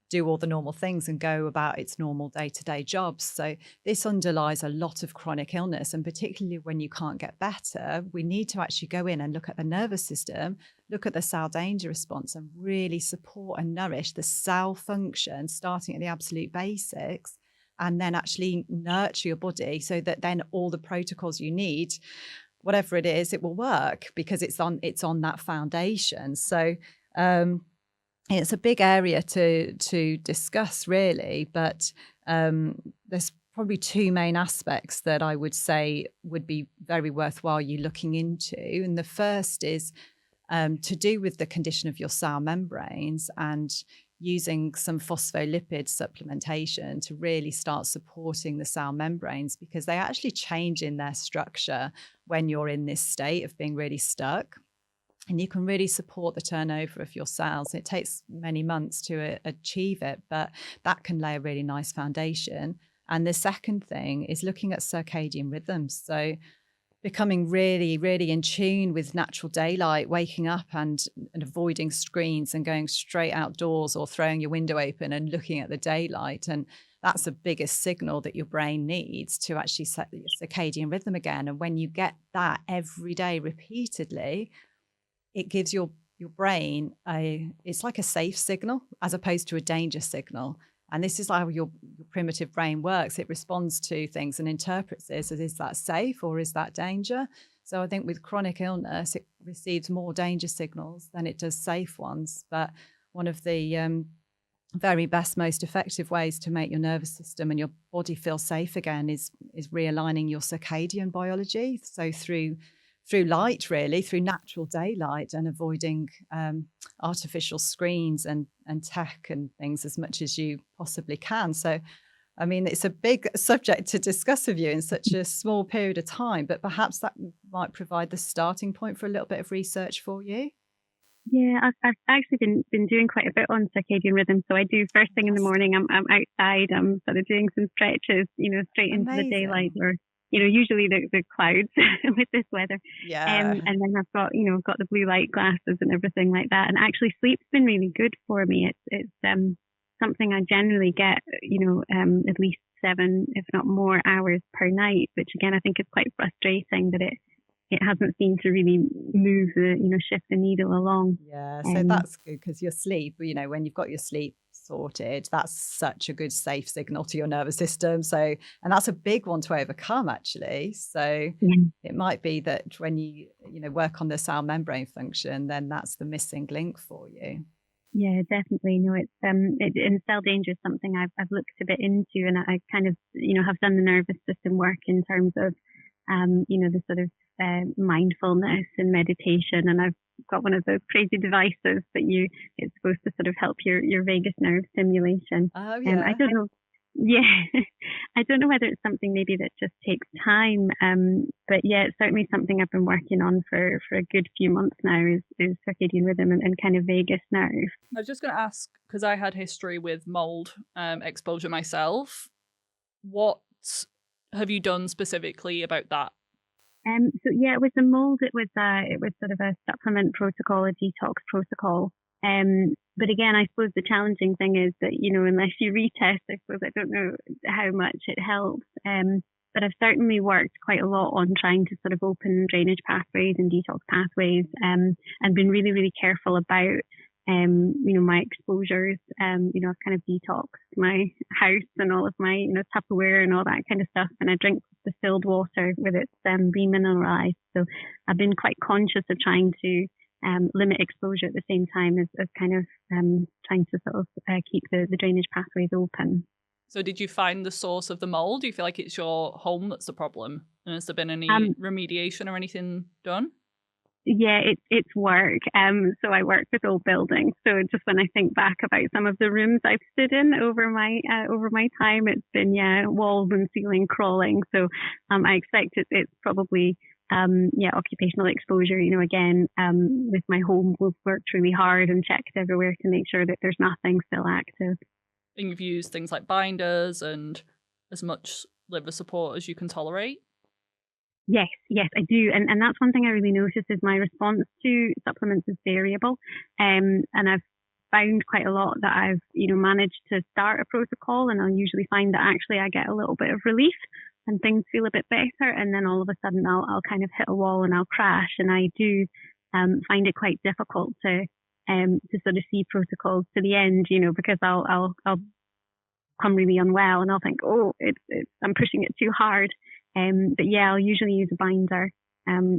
do all the normal things and go about its normal day-to-day jobs. So this underlies a lot of chronic illness, and particularly when you can't get better, we need to actually go in and look at the nervous system, look at the cell danger response, and really support and nourish the cell function, starting at the absolute basics, and then actually nurture your body so that then all the protocols you need, whatever it is, it will work, because it's on that foundation. So it's a big area to discuss, really, but there's probably two main aspects that I would say would be very worthwhile you looking into. And the first is to do with the condition of your cell membranes, and using some phospholipid supplementation to really start supporting the cell membranes, because they actually change in their structure when you're in this state of being really stuck. And you can really support the turnover of your cells. It takes many months to achieve it, but that can lay a really nice foundation. And the second thing is looking at circadian rhythms. So becoming really, really in tune with natural daylight, waking up and avoiding screens and going straight outdoors, or throwing your window open and looking at the daylight. And that's the biggest signal that your brain needs to actually set the circadian rhythm again. And when you get that every day repeatedly, it gives your brain it's like a safe signal as opposed to a danger signal. And this is how your primitive brain works. It responds to things and interprets this as, is that safe or is that danger? So I think with chronic illness, it receives more danger signals than it does safe ones. But one of the very best, most effective ways to make your nervous system and your body feel safe again is realigning your circadian biology. So through light, really, through natural daylight, and avoiding artificial screens and tech and things as much as you possibly can. So, I mean, it's a big subject to discuss with you in such a small period of time, but perhaps that might provide the starting point for a little bit of research for you. Yeah, I've actually been doing quite a bit on circadian rhythm. So I do first thing in the morning, I'm outside, I'm sort of doing some stretches, straight into the daylight, or usually the clouds with this weather. Yeah. And then I've got the blue light glasses and everything like that. And actually sleep's been really good for me. It's something I generally get, at least 7, if not more, hours per night, which again, I think is quite frustrating that it hasn't seemed to really move shift the needle along. Yeah. So that's good, because your sleep, when you've got your sleep sorted, that's such a good safe signal to your nervous system. So, and that's a big one to overcome, actually. So It might be that when you work on the cell membrane function, then that's the missing link for you. Yeah, definitely. No, it's and cell danger is something I've looked a bit into, and I kind of have done the nervous system work in terms of the sort of mindfulness and meditation, and I've got one of those crazy devices that it's supposed to sort of help your vagus nerve stimulation. Oh yeah. I don't know. Yeah, I don't know whether it's something maybe that just takes time, but yeah, it's certainly something I've been working on for a good few months now, is circadian rhythm and kind of vagus nerve. I was just going to ask, because I had history with mold exposure myself, what have you done specifically about that? So yeah, with the mold, it was sort of a supplement protocol, a detox protocol. But again, I suppose the challenging thing is that, unless you retest, I suppose I don't know how much it helps. But I've certainly worked quite a lot on trying to sort of open drainage pathways and detox pathways, and been really, really careful about my exposures. I've kind of detoxed my house and all of my, Tupperware and all that kind of stuff. And I drink distilled water with its remineralized. So I've been quite conscious of trying to limit exposure at the same time as kind of trying to sort of keep the drainage pathways open. So did you find the source of the mold? Do you feel like it's your home that's the problem? And has there been any remediation or anything done? Yeah, it's work. So I work with old buildings. So just when I think back about some of the rooms I've stood in over my time, it's been walls and ceiling crawling. So I expect it's probably occupational exposure. Again, with my home, we've worked really hard and checked everywhere to make sure that there's nothing still active. And you've used things like binders and as much liver support as you can tolerate? Yes, I do. And that's one thing I really noticed is my response to supplements is variable. And I've found quite a lot that I've, managed to start a protocol, and I'll usually find that actually I get a little bit of relief and things feel a bit better. And then all of a sudden I'll kind of hit a wall and I'll crash. And I do find it quite difficult to sort of see protocols to the end, because I'll come really unwell and I'll think, I'm pushing it too hard. But I'll usually use a binder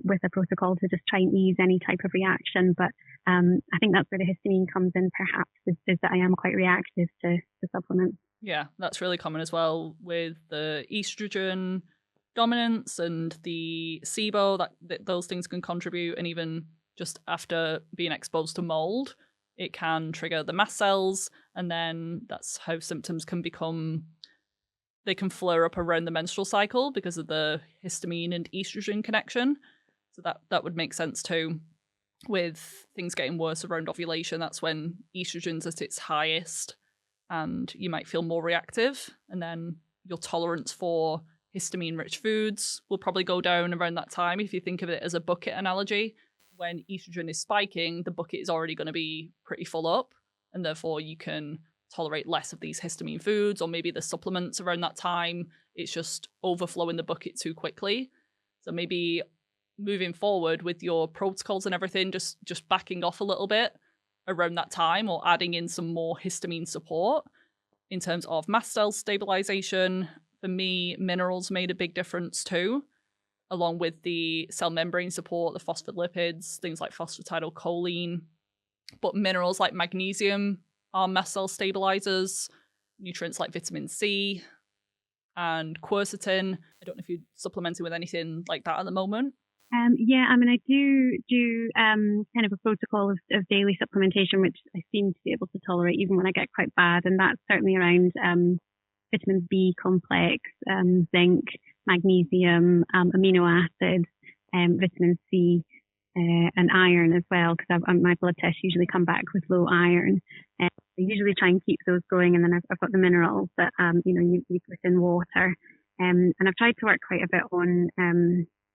with a protocol to just try and ease any type of reaction. But I think that's where the histamine comes in, perhaps, is that I am quite reactive to supplements. Yeah, that's really common as well with the estrogen dominance and the SIBO, that those things can contribute. And even just after being exposed to mold, it can trigger the mast cells. And then that's how symptoms can become, they can flare up around the menstrual cycle because of the histamine and estrogen connection. So that would make sense too. With things getting worse around ovulation, that's when estrogen's at its highest and you might feel more reactive. And then your tolerance for histamine-rich foods will probably go down around that time. If you think of it as a bucket analogy, when estrogen is spiking, the bucket is already going to be pretty full up, and therefore you can tolerate less of these histamine foods, or maybe the supplements around that time, it's just overflowing the bucket too quickly. So maybe moving forward with your protocols and everything, just backing off a little bit around that time, or adding in some more histamine support in terms of mast cell stabilization. For me, minerals made a big difference too, along with the cell membrane support, the phospholipids, things like phosphatidylcholine. But minerals like magnesium are mast cell stabilizers, nutrients like vitamin C and quercetin. I don't know if you're supplementing with anything like that at the moment. I do kind of a protocol of daily supplementation, which I seem to be able to tolerate even when I get quite bad. And that's certainly around vitamin B complex, zinc, magnesium, amino acids, vitamin C, and iron as well, because my blood tests usually come back with low iron. I usually try and keep those going, and then I've got the minerals that you put in water. And I've tried to work quite a bit on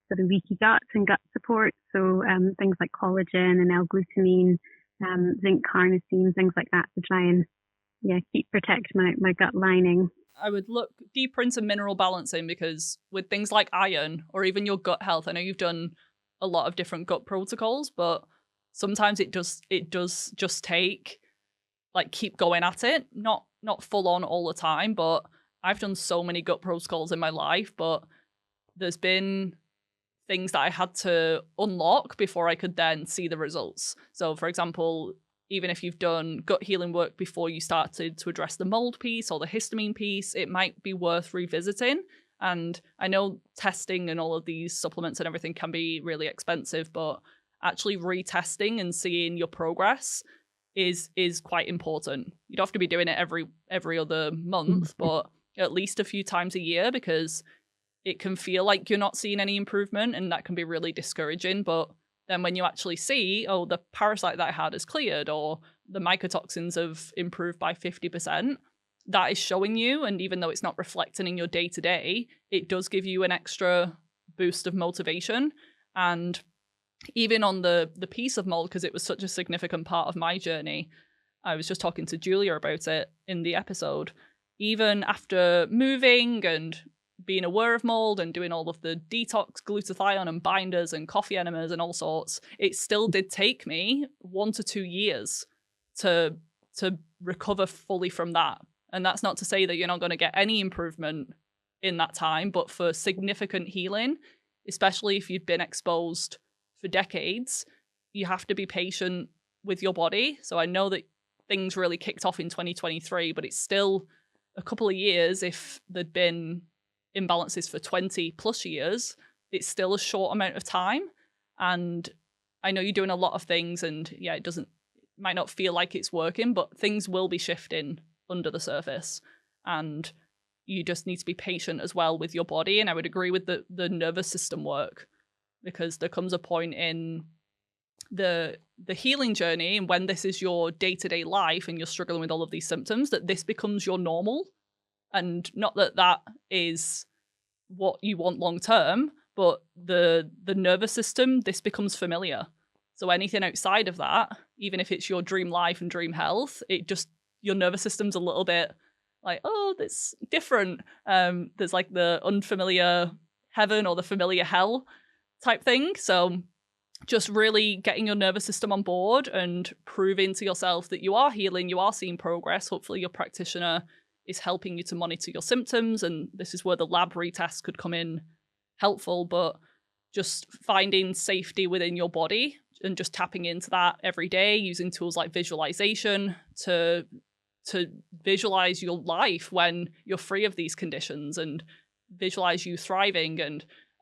sort of leaky gut and gut support, so things like collagen and L-glutamine, zinc carnosine, things like that, to try and protect my gut lining. I would look deeper into mineral balancing, because with things like iron or even your gut health, I know you've done a lot of different gut protocols, but sometimes it does just take, like, keep going at it, not full on all the time. But I've done so many gut protocols in my life, but there's been things that I had to unlock before I could then see the results. So for example, even if you've done gut healing work before you started to address the mold piece or the histamine piece, it might be worth revisiting. And I know testing and all of these supplements and everything can be really expensive, but actually retesting and seeing your progress is quite important. You don't have to be doing it every other month, but at least a few times a year, because it can feel like you're not seeing any improvement, and that can be really discouraging. But then when you actually see, the parasite that I had is cleared, or the mycotoxins have improved by 50%, that is showing you. And even though it's not reflecting in your day-to-day, it does give you an extra boost of motivation. And even on the piece of mold, because it was such a significant part of my journey, I was just talking to Julia about it in the episode. Even after moving and being aware of mold and doing all of the detox, glutathione and binders and coffee enemas and all sorts, it still did take me 1 to 2 years to recover fully from that. And that's not to say that you're not going to get any improvement in that time, but for significant healing, especially if you've been exposed for decades, you have to be patient with your body. So I know that things really kicked off in 2023, but it's still a couple of years. If there'd been imbalances for 20 plus years, it's still a short amount of time. And I know you're doing a lot of things, and yeah, it might not feel like it's working, but things will be shifting under the surface. And you just need to be patient as well with your body. And I would agree with the nervous system work, because there comes a point in the healing journey, and when this is your day-to-day life and you're struggling with all of these symptoms, that this becomes your normal. And not that that is what you want long term, but the nervous system, this becomes familiar. So anything outside of that, even if it's your dream life and dream health, your nervous system's a little bit like, oh, that's different. There's like the unfamiliar heaven or the familiar hell type thing. So just really getting your nervous system on board and proving to yourself that you are healing, you are seeing progress. Hopefully your practitioner is helping you to monitor your symptoms, and this is where the lab retest could come in helpful. But just finding safety within your body and just tapping into that every day, using tools like visualization to visualize your life when you're free of these conditions, and visualize you thriving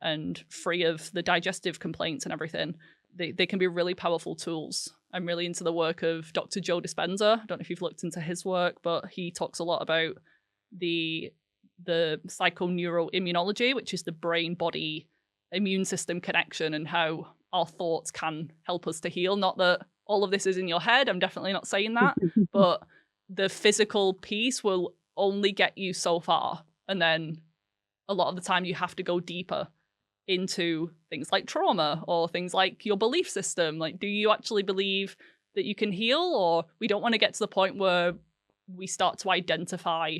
and free of the digestive complaints and everything. They can be really powerful tools. I'm really into the work of Dr. Joe Dispenza. I don't know if you've looked into his work, but he talks a lot about the psychoneuroimmunology, which is the brain-body immune system connection, and how our thoughts can help us to heal. Not that all of this is in your head, I'm definitely not saying that, but the physical piece will only get you so far. And then a lot of the time you have to go deeper into things like trauma or things like your belief system. Like, do you actually believe that you can heal? Or we don't want to get to the point where we start to identify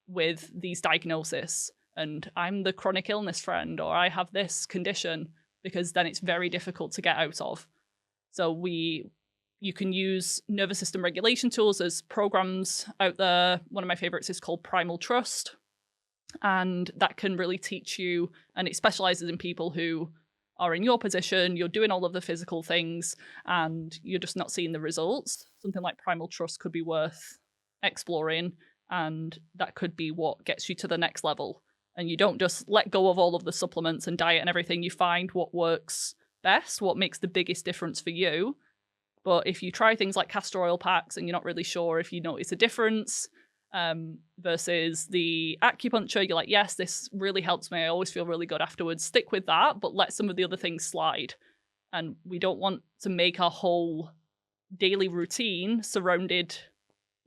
with these diagnoses and I'm the chronic illness friend, or I have this condition, because then it's very difficult to get out of. So you can use nervous system regulation tools. There's programs out there. One of my favorites is called Primal Trust. And that can really teach you, and it specializes in people who are in your position, you're doing all of the physical things and you're just not seeing the results. Something like Primal Trust could be worth exploring, and that could be what gets you to the next level. And you don't just let go of all of the supplements and diet and everything. You find what works best, what makes the biggest difference for you. But if you try things like castor oil packs and you're not really sure if you notice a difference, versus the acupuncture, you're like, yes, this really helps me, I always feel really good afterwards, stick with that, but let some of the other things slide. And we don't want to make our whole daily routine surrounded,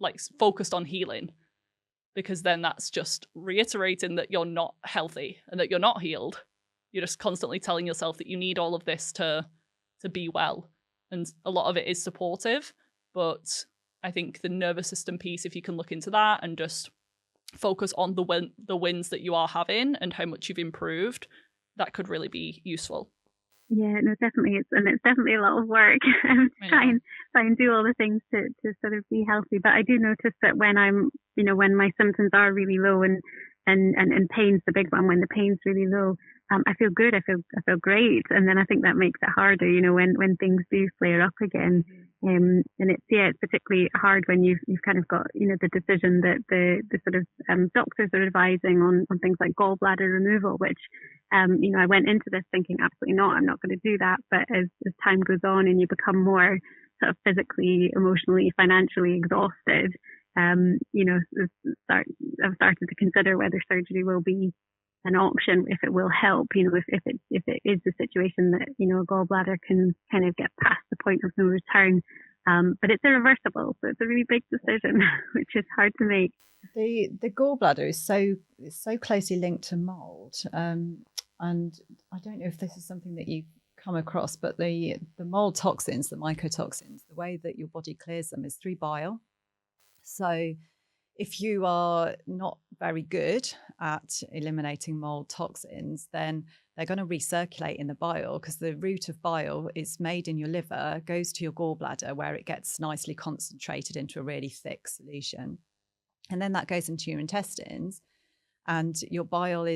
like, focused on healing, because then that's just reiterating that you're not healthy and that you're not healed. You're just constantly telling yourself that you need all of this to be well. And a lot of it is supportive, but I think the nervous system piece, if you can look into that and just focus on the wins that you are having and how much you've improved, that could really be useful. Yeah, no, definitely. It's definitely a lot of work to try and do all the things to sort of be healthy. But I do notice that when when my symptoms are really low and pain's the big one, when the pain's really low, I feel good. I feel great. And then I think that makes it harder, when things do flare up again. And it's particularly hard when you've kind of got, the decision that the sort of doctors are advising on things like gallbladder removal, which, I went into this thinking absolutely not, I'm not going to do that. But as time goes on and you become more sort of physically, emotionally, financially exhausted, I've started to consider whether surgery will be an option, if it will help, if it is the situation that, a gallbladder can kind of get past the point of no return. But it's irreversible, so it's a really big decision, which is hard to make. The gallbladder is so closely linked to mold. And I don't know if this is something that you come across, but the mold toxins, the mycotoxins, the way that your body clears them is through bile. So if you are not very good at eliminating mold toxins, then they're going to recirculate in the bile, because the route of bile is made in your liver, goes to your gallbladder, where it gets nicely concentrated into a really thick solution. And then that goes into your intestines, and your bile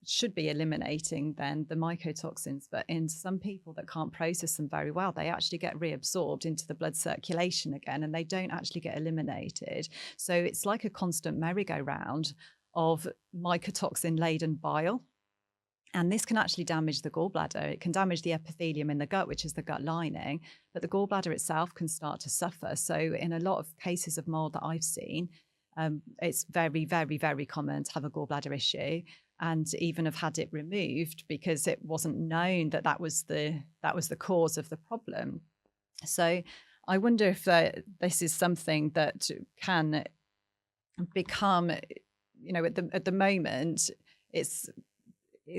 should be eliminating then the mycotoxins. But in some people that can't process them very well, they actually get reabsorbed into the blood circulation again, and they don't actually get eliminated. So it's like a constant merry-go-round of mycotoxin-laden bile. And this can actually damage the gallbladder. It can damage the epithelium in the gut, which is the gut lining, but the gallbladder itself can start to suffer. So in a lot of cases of mold that I've seen, it's very, very, very common to have a gallbladder issue, and even have had it removed because it wasn't known that that was the cause of the problem. So I wonder if this is something that can become, at the moment, it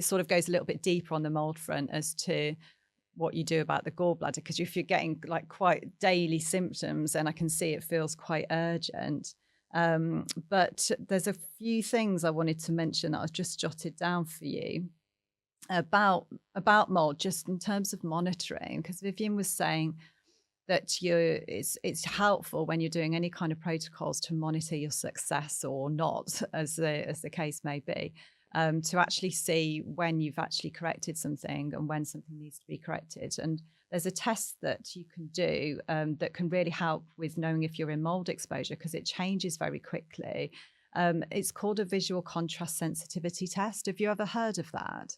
sort of goes a little bit deeper on the mold front as to what you do about the gallbladder, because if you're getting like quite daily symptoms, then I can see it feels quite urgent. But there's a few things I wanted to mention that I've just jotted down for you about mold, just in terms of monitoring, because Vivien was saying that it's helpful when you're doing any kind of protocols to monitor your success or not, as the case may be, to actually see when you've actually corrected something and when something needs to be corrected. And there's a test that you can do that can really help with knowing if you're in mold exposure, because it changes very quickly. It's called a visual contrast sensitivity test. Have you ever heard of that?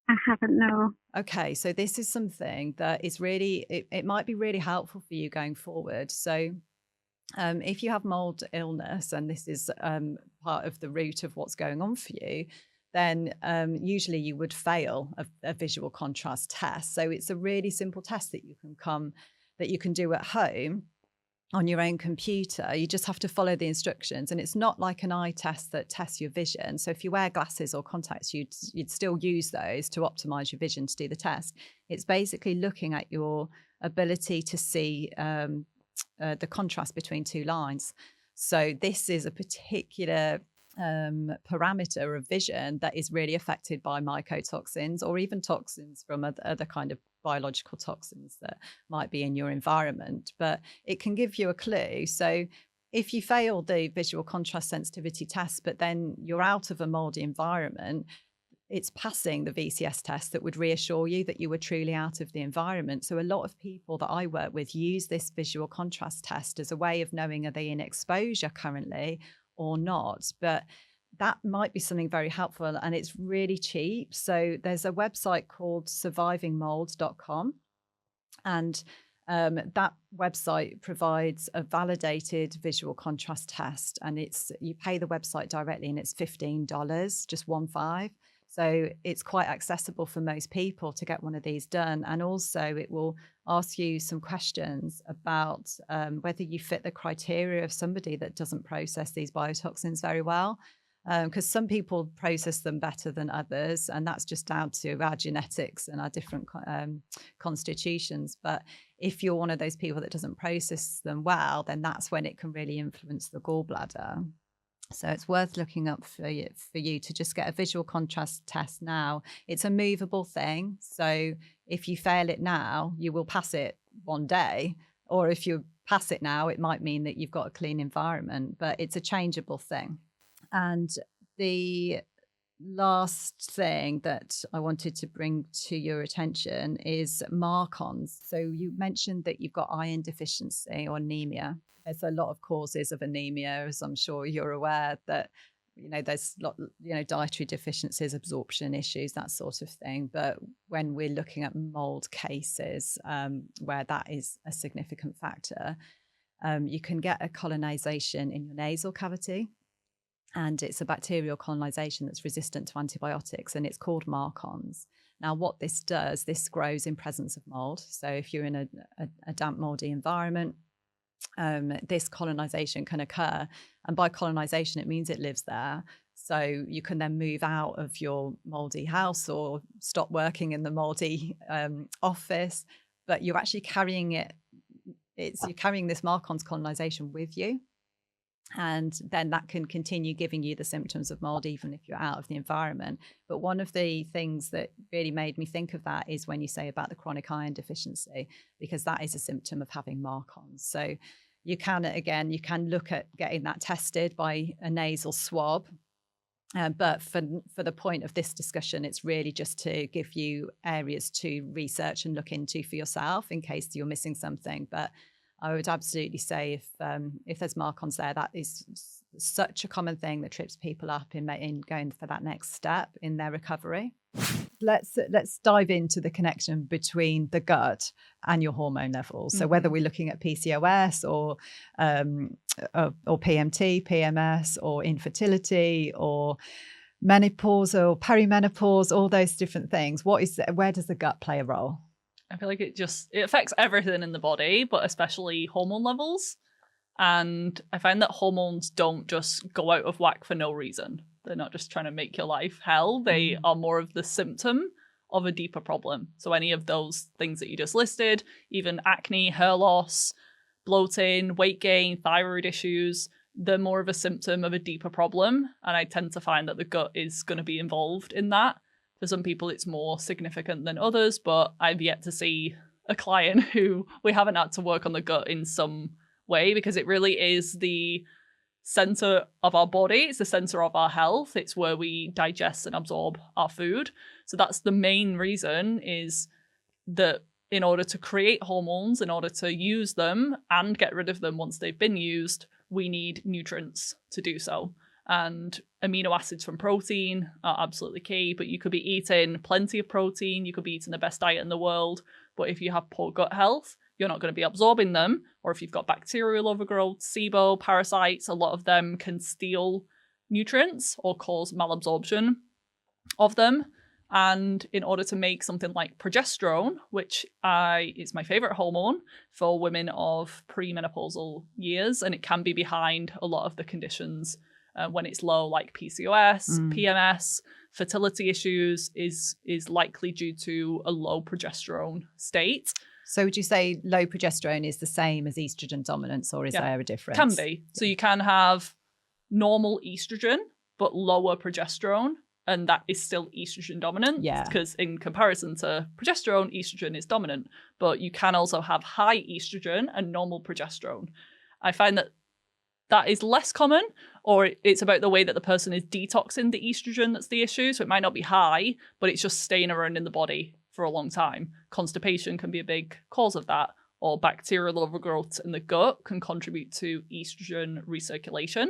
I haven't, no. Okay, so this is something that is really, it might be really helpful for you going forward. So if you have mold illness, and this is part of the root of what's going on for you, then usually you would fail a visual contrast test. So it's a really simple test that you can do at home on your own computer. You just have to follow the instructions, and it's not like an eye test that tests your vision. So if you wear glasses or contacts, you'd still use those to optimize your vision to do the test. It's basically looking at your ability to see the contrast between two lines. So this is a particular parameter of vision that is really affected by mycotoxins, or even toxins from other kind of biological toxins that might be in your environment. But it can give you a clue. So if you fail the visual contrast sensitivity test, but then you're out of a moldy environment, it's passing the VCS test that would reassure you that you were truly out of the environment. So a lot of people that I work with use this visual contrast test as a way of knowing, are they in exposure currently or not? But that might be something very helpful, and it's really cheap. So there's a website called survivingmold.com, and that website provides a validated visual contrast test, and you pay the website directly, and it's $15, just 15. So it's quite accessible for most people to get one of these done. And also it will ask you some questions about whether you fit the criteria of somebody that doesn't process these biotoxins very well. Because some people process them better than others, and that's just down to our genetics and our different constitutions. But if you're one of those people that doesn't process them well, then that's when it can really influence the gallbladder. So it's worth looking up for you to just get a visual contrast test now. It's a movable thing. So if you fail it now, you will pass it one day. Or if you pass it now, it might mean that you've got a clean environment, but it's a changeable thing. And the last thing that I wanted to bring to your attention is MARCoNS. So you mentioned that you've got iron deficiency or anemia. There's a lot of causes of anemia, as I'm sure you're aware, that there's dietary deficiencies, absorption issues, that sort of thing. But when we're looking at mold cases where that is a significant factor, you can get a colonization in your nasal cavity. And it's a bacterial colonization that's resistant to antibiotics, and it's called MARCoNS. Now, what this does, this grows in presence of mold. So if you're in a damp, moldy environment, this colonization can occur. And by colonization, it means it lives there. So you can then move out of your moldy house or stop working in the moldy office, but you're actually carrying it. You're carrying this MARCoNS colonization with you. And then that can continue giving you the symptoms of mold, even if you're out of the environment. But one of the things that really made me think of that is when you say about the chronic iron deficiency, because that is a symptom of having MARCoNS. So you can look at getting that tested by a nasal swab. But for the point of this discussion, it's really just to give you areas to research and look into for yourself in case you're missing something. But I would absolutely say if there's MARCoNS there, that is such a common thing that trips people up in going for that next step in their recovery. Let's dive into the connection between the gut and your hormone levels. So whether we're looking at PCOS or PMT, PMS, or infertility, or menopause or perimenopause, all those different things, where does the gut play a role? I feel like it affects everything in the body, but especially hormone levels. And I find that hormones don't just go out of whack for no reason. They're not just trying to make your life hell. They are more of the symptom of a deeper problem. So any of those things that you just listed, even acne, hair loss, bloating, weight gain, thyroid issues, they're more of a symptom of a deeper problem. And I tend to find that the gut is going to be involved in that. For some people, it's more significant than others, but I've yet to see a client who we haven't had to work on the gut in some way, because it really is the center of our body. It's the center of our health. It's where we digest and absorb our food. So that's the main reason, is that in order to create hormones, in order to use them and get rid of them once they've been used, we need nutrients to do so. And amino acids from protein are absolutely key, but you could be eating plenty of protein, you could be eating the best diet in the world, but if you have poor gut health, you're not going to be absorbing them. Or if you've got bacterial overgrowth, SIBO, parasites, a lot of them can steal nutrients or cause malabsorption of them. And in order to make something like progesterone, which is my favorite hormone for women of premenopausal years, and it can be behind a lot of the conditions when it's low, like PCOS, PMS, fertility issues, is likely due to a low progesterone state. So would you say low progesterone is the same as estrogen dominance, or is there a difference? Can be. So you can have normal estrogen, but lower progesterone, and that is still estrogen dominant. Yeah. Because in comparison to progesterone, estrogen is dominant. But you can also have high estrogen and normal progesterone. I find that is less common, or it's about the way that the person is detoxing the estrogen that's the issue. So it might not be high, but it's just staying around in the body for a long time. Constipation can be a big cause of that, or bacterial overgrowth in the gut can contribute to estrogen recirculation.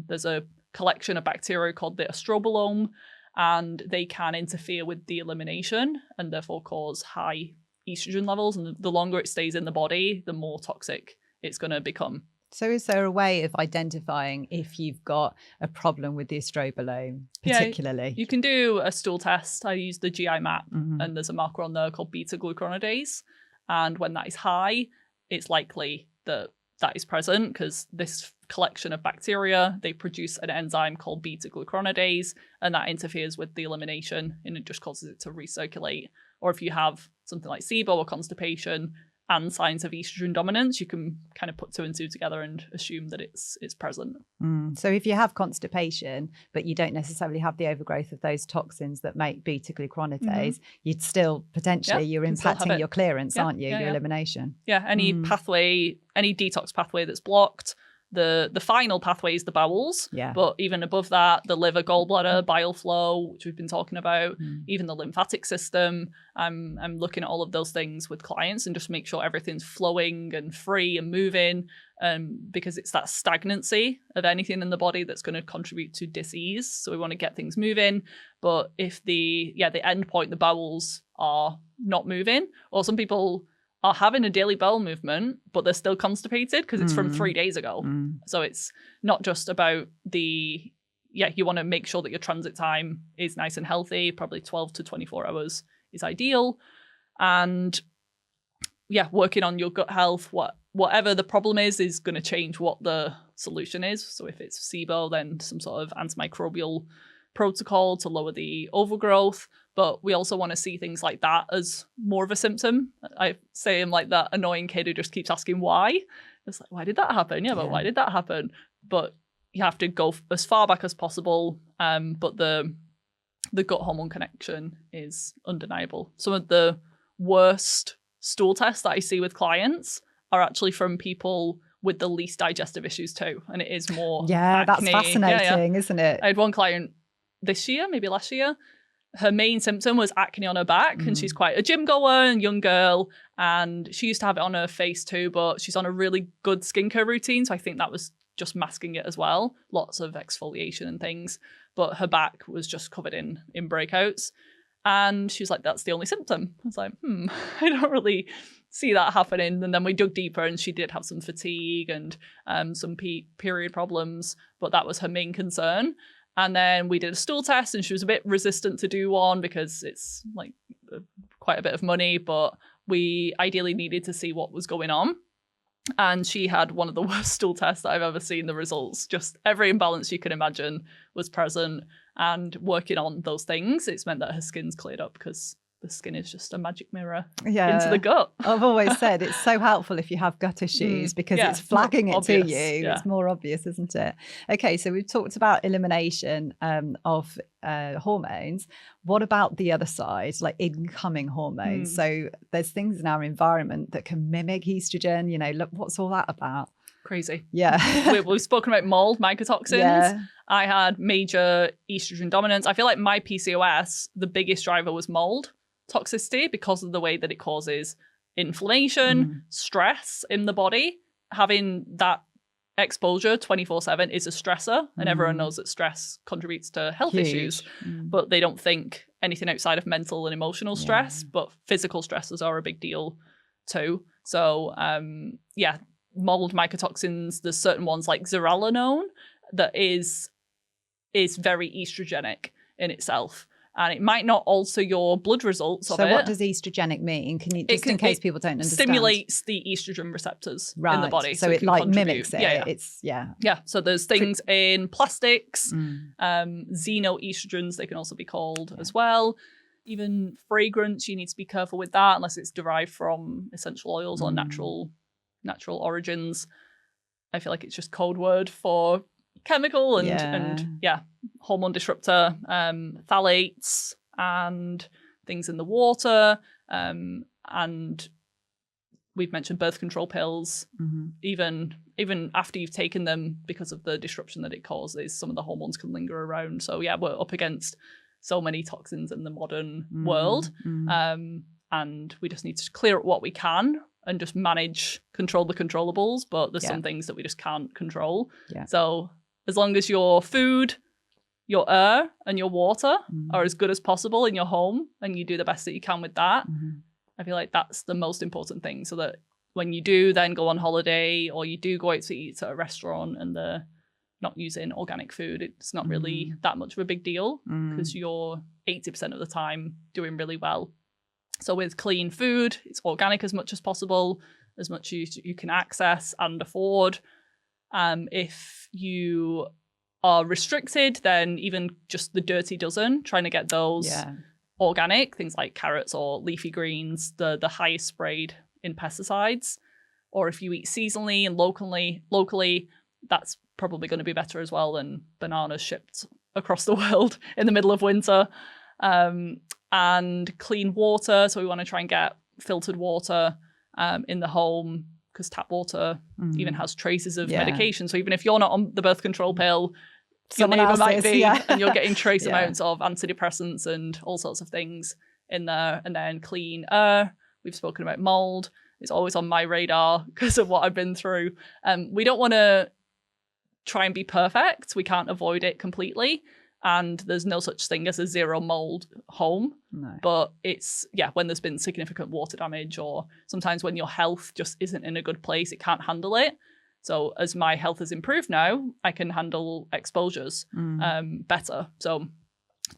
There's a collection of bacteria called the Oestrogen, and they can interfere with the elimination and therefore cause high estrogen levels. And the longer it stays in the body, the more toxic it's going to become. So is there a way of identifying if you've got a problem with the estrogen particularly? Yeah, you can do a stool test. I use the GI map, and there's a marker on there called beta-glucuronidase. And when that is high, it's likely that is present, because this collection of bacteria, they produce an enzyme called beta-glucuronidase, and that interferes with the elimination, and it just causes it to recirculate. Or if you have something like SIBO or constipation and signs of estrogen dominance, you can kind of put two and two together and assume that it's present. So if you have constipation, but you don't necessarily have the overgrowth of those toxins that make beta-glucuronidase, you'd still potentially, you're impacting your clearance, aren't you? Your elimination. Yeah, any pathway, any detox pathway that's blocked. The final pathway is the bowels, but even above that, the liver, gallbladder, bile flow, which we've been talking about, even the lymphatic system. I'm looking at all of those things with clients and just make sure everything's flowing and free and moving, because it's that stagnancy of anything in the body that's going to contribute to disease. So we want to get things moving. But if the end point, the bowels are not moving, or some people are having a daily bowel movement, but they're still constipated because it's from 3 days ago. So it's not just about you want to make sure that your transit time is nice and healthy. Probably 12 to 24 hours is ideal. And working on your gut health, whatever the problem is going to change what the solution is. So if it's SIBO, then some sort of antimicrobial protocol to lower the overgrowth. But we also want to see things like that as more of a symptom. I say I'm like that annoying kid who just keeps asking why. It's like, why did that happen? But why did that happen? but you have to go as far back as possible. But the gut hormone connection is undeniable. Some of the worst stool tests that I see with clients are actually from people with the least digestive issues too. And it is more acne. That's fascinating, isn't it? I had one client this year, maybe last year. Her main symptom was acne on her back, and she's quite a gym goer and young girl, and she used to have it on her face too, but she's on a really good skincare routine, so I think that was just masking it as well. Lots of exfoliation and things, but her back was just covered in breakouts. And she was like, that's the only symptom. I was like, I don't really see that happening. And then we dug deeper, and she did have some fatigue and some period problems, but that was her main concern. And then we did a stool test, and she was a bit resistant to do one because it's like quite a bit of money, but we ideally needed to see what was going on. And she had one of the worst stool tests that I've ever seen. The results, just every imbalance you can imagine was present. And working on those things, it's meant that her skin's cleared up, because the skin is just a magic mirror into the gut. I've always said it's so helpful if you have gut issues, because it's flagging it to you. Yeah. It's more obvious, isn't it? Okay, so we've talked about elimination of hormones. What about the other side, like incoming hormones? So there's things in our environment that can mimic estrogen. You know, look, what's all that about? Crazy. Yeah. We've spoken about mold, mycotoxins. Yeah. I had major estrogen dominance. I feel like my PCOS, the biggest driver was mold toxicity, because of the way that it causes inflammation, stress in the body. Having that exposure 24/7 is a stressor, and everyone knows that stress contributes to health issues, but they don't think anything outside of mental and emotional stress, but physical stresses are a big deal too. So mold mycotoxins, there's certain ones like zearalenone that is very estrogenic in itself. And it might not alter your blood results of it. So what does estrogenic mean? Can you, in case people don't understand? It stimulates the estrogen receptors in the body. So it like mimics it. Yeah. It's, Yeah, so there's things in plastics, xenoestrogens, they can also be called as well. Even fragrance, you need to be careful with that, unless it's derived from essential oils or natural origins. I feel like it's just code word for chemical and hormone disruptor, phthalates and things in the water, and we've mentioned birth control pills. Even after you've taken them, because of the disruption that it causes, some of the hormones can linger around. So yeah, we're up against so many toxins in the modern world, and we just need to clear up what we can and just control the controllables, but there's some things that we just can't control. So as long as your food, your air and your water are as good as possible in your home, and you do the best that you can with that, I feel like that's the most important thing, so that when you do then go on holiday, or you do go out to eat at a restaurant and they're not using organic food, it's not really that much of a big deal, because you're 80% of the time doing really well. So with clean food, it's organic as much as possible, as much as you can access and afford. If you are restricted, then even just the dirty dozen, trying to get those organic, things like carrots or leafy greens, the highest sprayed in pesticides. Or if you eat seasonally and locally, that's probably going to be better as well than bananas shipped across the world in the middle of winter. And clean water. So we want to try and get filtered water in the home, because tap water even has traces of medication. So even if you're not on the birth control pill, your neighbour might be, and you're getting trace amounts of antidepressants and all sorts of things in there. And then clean air. We've spoken about mold. It's always on my radar because of what I've been through. We don't want to try and be perfect. We can't avoid it completely. And there's no such thing as a zero mold home. No. But it's, when there's been significant water damage, or sometimes when your health just isn't in a good place, it can't handle it. So as my health has improved now, I can handle exposures better. So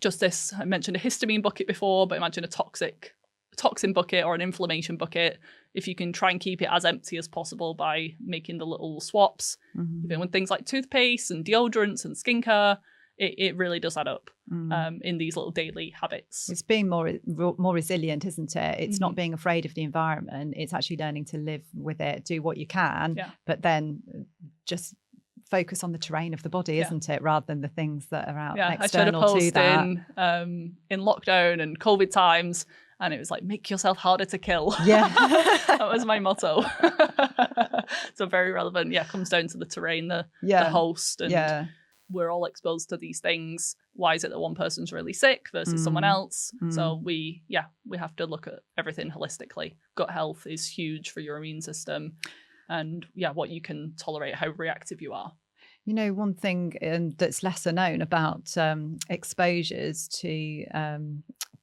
just this, I mentioned a histamine bucket before, but imagine a toxin bucket or an inflammation bucket. If you can try and keep it as empty as possible by making the little swaps, even with things like toothpaste and deodorants and skincare, it really does add up in these little daily habits. It's being more resilient, isn't it? It's not being afraid of the environment. It's actually learning to live with it, do what you can, but then just focus on the terrain of the body, isn't it, rather than the things that are out I external shared a to that. in lockdown and COVID times, and it was like, make yourself harder to kill. Yeah. That was my motto. So very relevant. Yeah, comes down to the terrain, the host, and we're all exposed to these things. Why is it that one person's really sick versus someone else? So we have to look at everything holistically. Gut health is huge for your immune system, and what you can tolerate, how reactive you are. You know, one thing that's lesser known about exposures to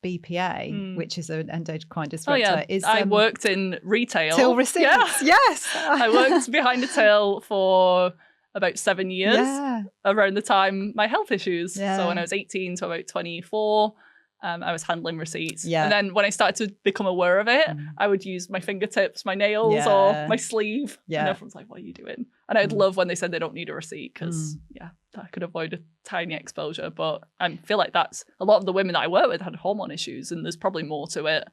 BPA, which is an endocrine disruptor, is I worked in retail. Till receipts. Yes. I worked behind a till for about 7 years around the time my health issues. So when I was 18 to about 24, I was handling receipts. And then when I started to become aware of it, I would use my fingertips, my nails, or my sleeve. And everyone's like, what are you doing? And I'd love when they said they don't need a receipt, because I could avoid a tiny exposure. But I feel like that's a lot of the women that I work with had hormone issues, and there's probably more to it.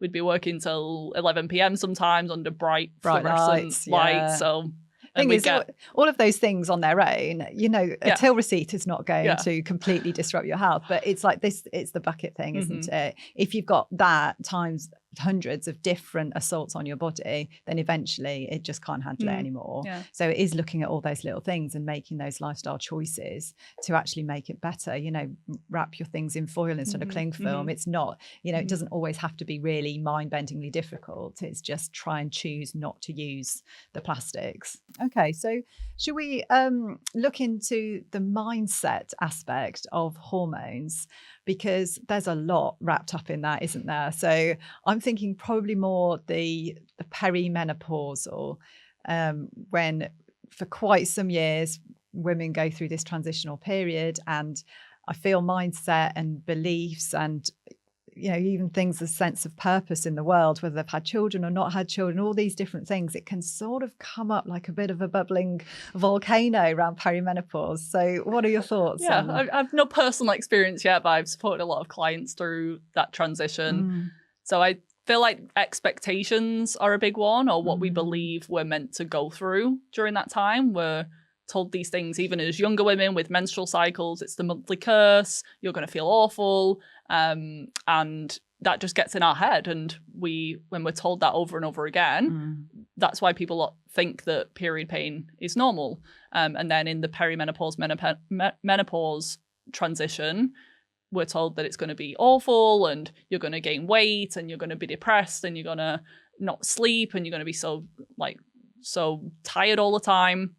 We'd be working till 11 p.m. sometimes under bright fluorescent lights. So thing is, all of those things on their own, you know, a till receipt is not going to completely disrupt your health, but it's like this, it's the bucket thing, isn't it? If you've got that times hundreds of different assaults on your body, then eventually it just can't handle it anymore. So it is looking at all those little things and making those lifestyle choices to actually make it better. You know, wrap your things in foil instead of cling film. It's not, you know, it doesn't always have to be really mind-bendingly difficult. It's just try and choose not to use the plastics. Okay, so should we look into the mindset aspect of hormones? Because there's a lot wrapped up in that, isn't there? So I'm thinking probably more the perimenopausal, when for quite some years women go through this transitional period, and I feel mindset and beliefs and, you know, even things, a sense of purpose in the world, whether they've had children or not had children, all these different things, it can sort of come up like a bit of a bubbling volcano around perimenopause. So what are your thoughts? I've no personal experience yet, but I've supported a lot of clients through that transition. So I feel like expectations are a big one, or what we believe we're meant to go through during that time. We're told these things even as younger women with menstrual cycles. It's the monthly curse, you're going to feel awful, and that just gets in our head. And when we're told that over and over again, that's why people think that period pain is normal. And then in the perimenopause menopause transition, we're told that it's going to be awful, and you're going to gain weight, and you're going to be depressed, and you're going to not sleep, and you're going to be so tired all the time.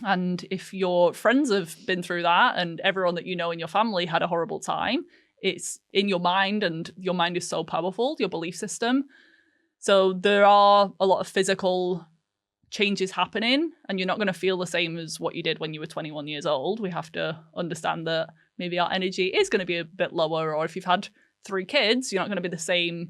And if your friends have been through that, and everyone that you know in your family had a horrible time, it's in your mind, and your mind is so powerful, your belief system. So there are a lot of physical changes happening, and you're not going to feel the same as what you did when you were 21 years old. We have to understand that maybe our energy is going to be a bit lower, or if you've had 3 kids, you're not going to be the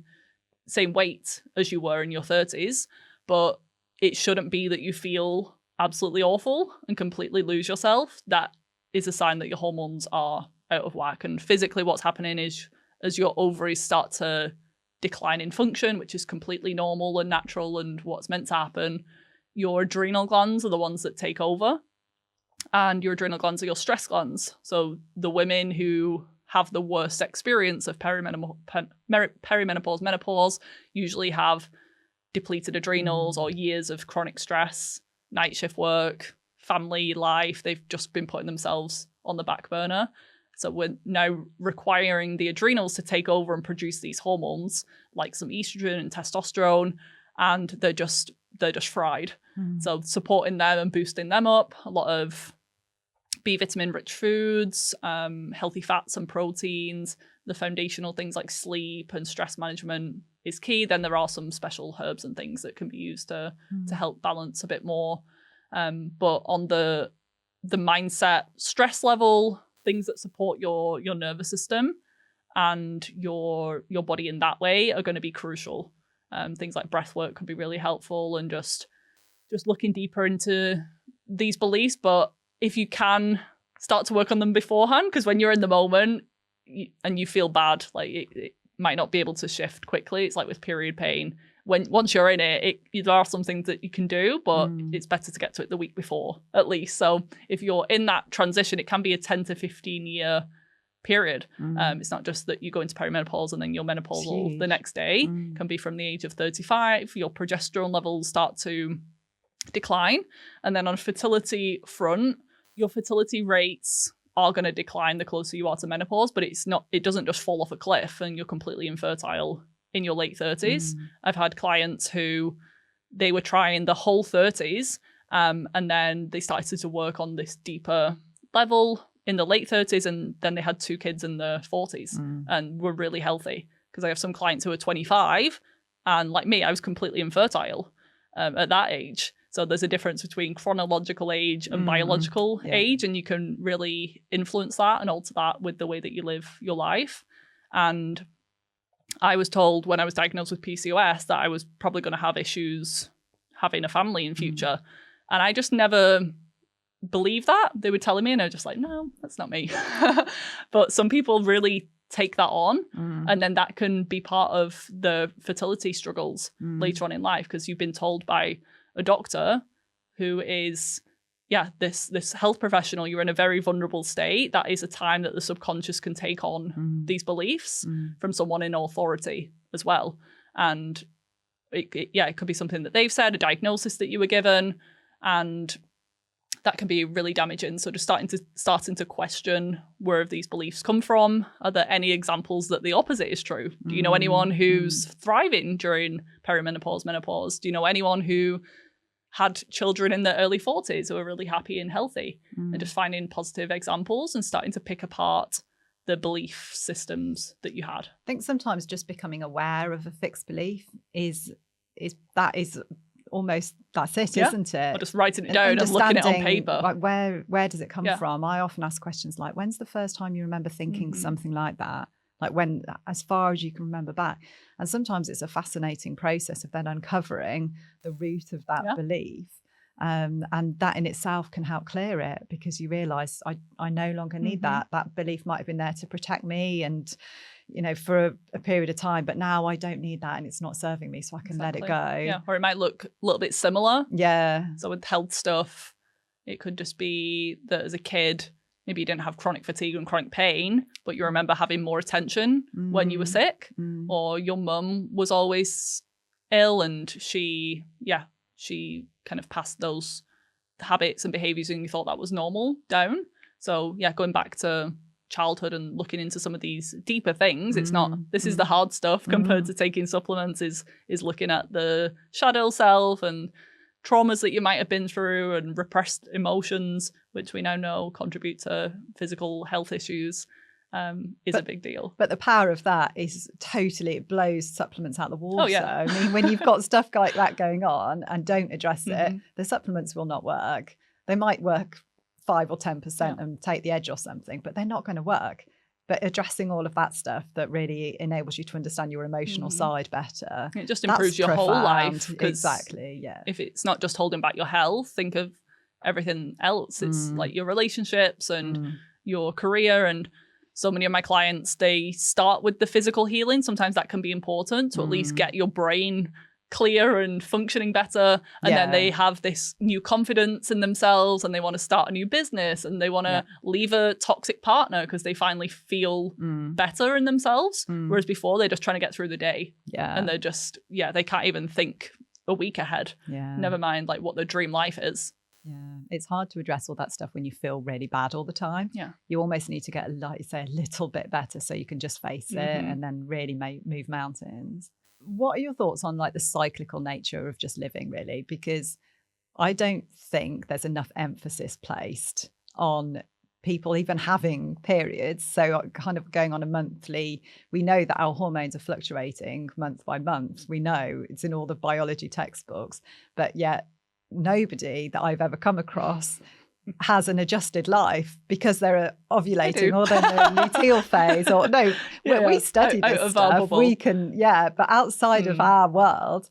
same weight as you were in your 30s. But it shouldn't be that you feel absolutely awful and completely lose yourself. That is a sign that your hormones are out of whack. And physically what's happening is, as your ovaries start to decline in function, which is completely normal and natural and what's meant to happen, your adrenal glands are the ones that take over. And your adrenal glands are your stress glands. So the women who have the worst experience of perimenopause, menopause, usually have depleted adrenals or years of chronic stress, night shift work, family life. They've just been putting themselves on the back burner. So we're now requiring the adrenals to take over and produce these hormones like some estrogen and testosterone, and they're just fried. So supporting them and boosting them up, a lot of B vitamin rich foods, healthy fats and proteins, the foundational things like sleep and stress management is key. Then there are some special herbs and things that can be used to help balance a bit more. But on the mindset, stress level, things that support your nervous system and your body in that way are going to be crucial. Things like breath work could be really helpful, and just looking deeper into these beliefs. But if you can start to work on them beforehand, because when you're in the moment and you feel bad, like it might not be able to shift quickly. It's like with period pain. once you're in it, there are some things that you can do, but it's better to get to it the week before at least. So if you're in that transition, it can be a 10 to 15 year period. It's not just that you go into perimenopause and then you're menopausal the next day. It can be from the age of 35, your progesterone levels start to decline. And then on a fertility front, your fertility rates are going to decline the closer you are to menopause, but it doesn't just fall off a cliff and you're completely infertile in your late 30s. I've had clients who they were trying the whole 30s and then they started to work on this deeper level in the late 30s, and then they had 2 kids in their 40s and were really healthy. Because I have some clients who are 25 and like me, I was completely infertile at that age. So there's a difference between chronological age and biological age, and you can really influence that and alter that with the way that you live your life. And I was told when I was diagnosed with PCOS that I was probably going to have issues having a family in future. And I just never believed that. They were telling me and I was just like, no, that's not me. But some people really take that on and then that can be part of the fertility struggles later on in life, because you've been told by a doctor who is this health professional, you're in a very vulnerable state. That is a time that the subconscious can take on these beliefs from someone in authority as well. And it could be something that they've said, a diagnosis that you were given, and that can be really damaging. So just starting to question, where have these beliefs come from? Are there any examples that the opposite is true? Do you know anyone who's thriving during perimenopause, menopause? Do you know anyone who had children in their early 40s who are really happy and healthy? And just finding positive examples and starting to pick apart the belief systems that you had. I think sometimes just becoming aware of a fixed belief is almost, that's it, isn't it? Or just writing it down and looking at it on paper. Like where does it come from? I often ask questions like, when's the first time you remember thinking something like that? Like when, as far as you can remember back. And sometimes it's a fascinating process of then uncovering the root of that belief. And that in itself can help clear it, because you realise I no longer need that. That belief might have been there to protect me and, for a period of time, but now I don't need that and it's not serving me, so I can let it go. Yeah, or it might look a little bit similar. Yeah. So with health stuff, it could just be that as a kid, maybe you didn't have chronic fatigue and chronic pain, but you remember having more attention when you were sick, or your mum was always ill and she kind of passed those habits and behaviours and you thought that was normal down. So going back to childhood and looking into some of these deeper things, it's not, this is the hard stuff compared to taking supplements, is looking at the shadow self and traumas that you might have been through and repressed emotions, which we now know contribute to physical health issues, is a big deal. But the power of that is totally, it blows supplements out the water. I mean, when you've got stuff like that going on and don't address it, the supplements will not work. They might work 5 or 10% and take the edge off something, but they're not going to work. But addressing all of that stuff that really enables you to understand your emotional side better. It just improves your whole life. Exactly, yeah. If it's not just holding back your health, think of everything else. It's like your relationships and your career. And so many of my clients, they start with the physical healing. Sometimes that can be important to at least get your brain clear and functioning better, and then they have this new confidence in themselves and they want to start a new business and they want to leave a toxic partner because they finally feel better in themselves, whereas before they're just trying to get through the day and they're just they can't even think a week ahead, never mind like what their dream life is. It's hard to address all that stuff when you feel really bad all the time. You almost need to get, like you say, a little bit better so you can just face it and then really move mountains. What are your thoughts on like the cyclical nature of just living, really? Because I don't think there's enough emphasis placed on people even having periods. So kind of going on a monthly, we know that our hormones are fluctuating month by month. We know it's in all the biology textbooks, but yet nobody that I've ever come across has an adjusted life because they're ovulating or they're in the luteal phase or we study this stuff. We can, but outside of our world,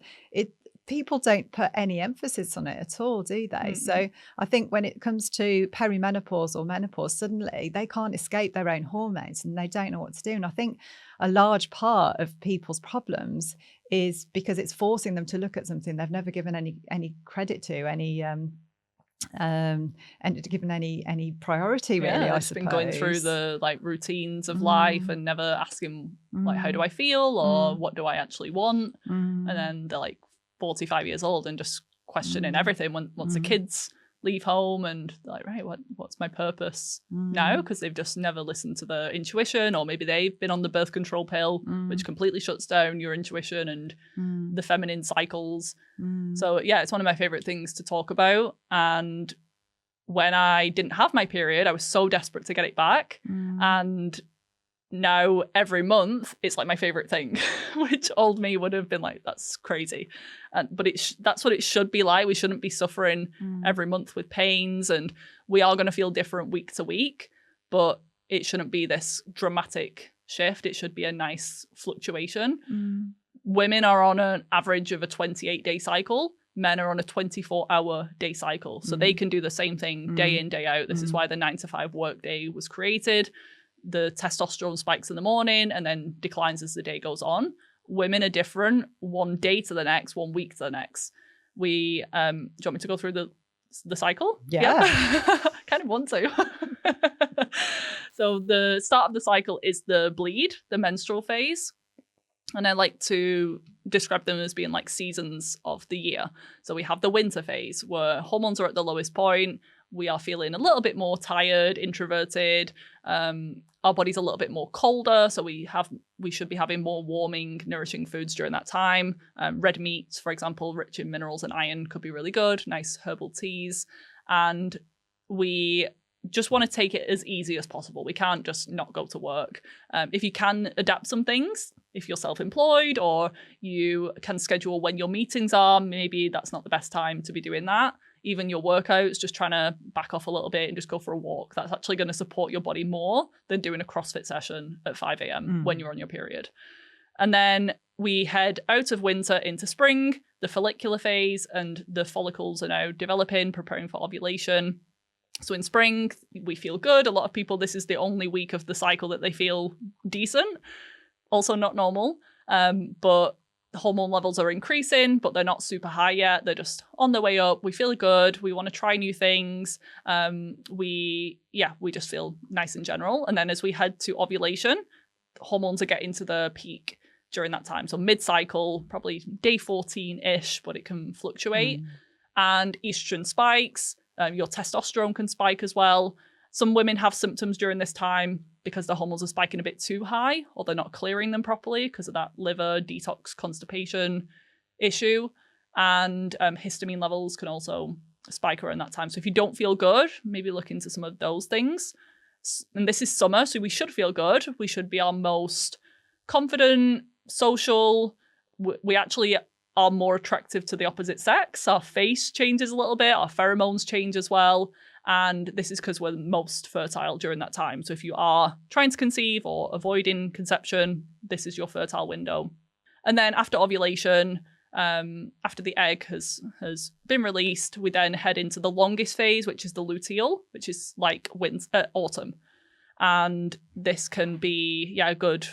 people don't put any emphasis on it at all, do they? So I think when it comes to perimenopause or menopause, suddenly they can't escape their own hormones and they don't know what to do. And I think a large part of people's problems is because it's forcing them to look at something they've never given any credit to, and given any priority, really. I suppose been going through the like routines of life and never asking like, how do I feel, or what do I actually want? And then they're like 45 years old and just questioning everything once the kids leave home, and they're like, right, what's my purpose now? Because they've just never listened to their intuition, or maybe they've been on the birth control pill, which completely shuts down your intuition and the feminine cycles. So yeah, it's one of my favorite things to talk about. And when I didn't have my period, I was so desperate to get it back. And now every month it's like my favorite thing, which old me would have been like, that's crazy. But that's what it should be like. We shouldn't be suffering every month with pains, and we are going to feel different week to week, but it shouldn't be this dramatic shift. It should be a nice fluctuation. Women are on an average of a 28-day cycle. Men are on a 24-hour day cycle. So they can do the same thing day in, day out. This is why the 9-to-5 workday was created. The testosterone spikes in the morning and then declines as the day goes on. Women are different, one day to the next, 1 week to the next. We do you want me to go through the cycle? Yeah. Kind of want to. So the start of the cycle is the bleed, the menstrual phase. And I like to describe them as being like seasons of the year. So we have the winter phase where hormones are at the lowest point. We are feeling a little bit more tired, introverted. Our body's a little bit more colder, so we should be having more warming, nourishing foods during that time. Red meats, for example, rich in minerals and iron, could be really good. Nice herbal teas. And we just want to take it as easy as possible. We can't just not go to work. If you can adapt some things, if you're self-employed or you can schedule when your meetings are, maybe that's not the best time to be doing that. Even your workouts, just trying to back off a little bit and just go for a walk. That's actually going to support your body more than doing a CrossFit session at 5 a.m. when you're on your period. And then we head out of winter into spring, the follicular phase, and the follicles are now developing, preparing for ovulation. So in spring, we feel good. A lot of people, this is the only week of the cycle that they feel decent. Also not normal, but the hormone levels are increasing, but they're not super high yet. They're just on their way up. We feel good. We want to try new things. We just feel nice in general. And then as we head to ovulation, hormones are getting to the peak during that time. So mid-cycle, probably day 14-ish, but it can fluctuate. And estrogen spikes. Your testosterone can spike as well. Some women have symptoms during this time because the hormones are spiking a bit too high, or they're not clearing them properly because of that liver detox constipation issue. And histamine levels can also spike around that time. So if you don't feel good, maybe look into some of those things. And this is summer, so we should feel good. We should be our most confident, social. We actually are more attractive to the opposite sex. Our face changes a little bit. Our pheromones change as well. And this is because we're most fertile during that time. So if you are trying to conceive or avoiding conception, this is your fertile window. And then after ovulation, after the egg has been released, we then head into the longest phase, which is the luteal, which is like autumn. And this can be, a good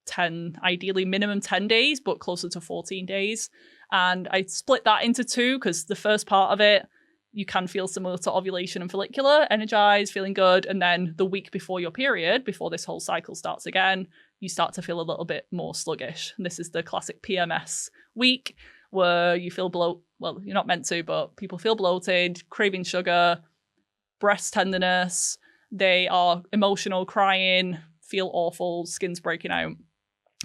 10, ideally minimum 10 days, but closer to 14 days. And I split that into two because the first part of it, you can feel similar to ovulation and follicular, energized, feeling good. And then the week before your period, before this whole cycle starts again, you start to feel a little bit more sluggish. And this is the classic PMS week where you feel well, you're not meant to, but people feel bloated, craving sugar, breast tenderness. They are emotional, crying, feel awful, skin's breaking out.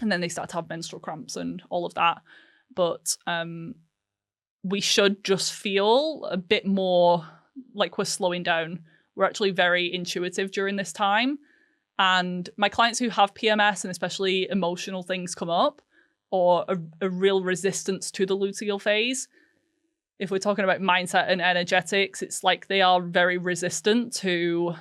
And then they start to have menstrual cramps and all of that. But we should just feel a bit more like we're slowing down. We're actually very intuitive during this time. And my clients who have PMS, and especially emotional things come up, or a real resistance to the luteal phase, if we're talking about mindset and energetics, it's like they are very resistant to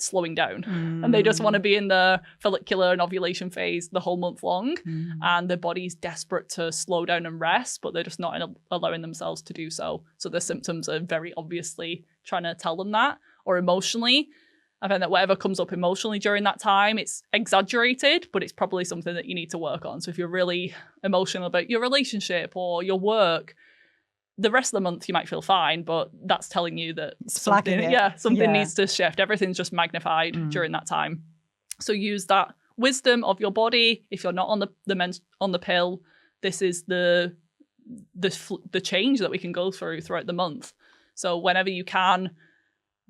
slowing down. And they just want to be in the follicular and ovulation phase the whole month long. And their body's desperate to slow down and rest, but they're just not allowing themselves to do so. So the symptoms are very obviously trying to tell them that. Or emotionally, I find that whatever comes up emotionally during that time, it's exaggerated, but it's probably something that you need to work on. So if you're really emotional about your relationship or your work, the rest of the month you might feel fine, but that's telling you that something needs to shift. Everything's just magnified during that time. So use that wisdom of your body. If you're not on the pill, this is the change that we can go throughout the month. So whenever you can,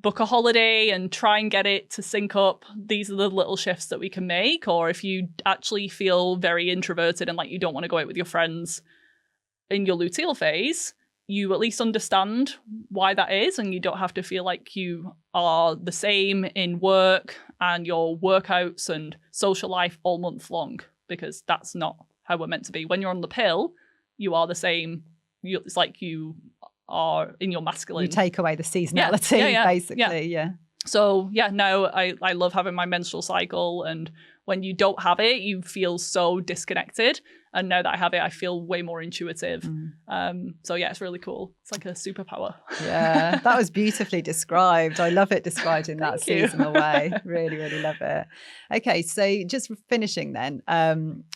book a holiday and try and get it to sync up. These are the little shifts that we can make. Or if you actually feel very introverted and like you don't want to go out with your friends in your luteal phase, you at least understand why that is, and you don't have to feel like you are the same in work and your workouts and social life all month long, because that's not how we're meant to be. When you're on the pill, you are the same. It's like you are in your masculine. You take away the seasonality, basically. Yeah. So no, I love having my menstrual cycle, and when you don't have it, you feel so disconnected. And now that I have it, I feel way more intuitive. So it's really cool. It's like a superpower. Yeah, that was beautifully described. I love it described in that seasonal way. Really, really love it. Okay, so just finishing then,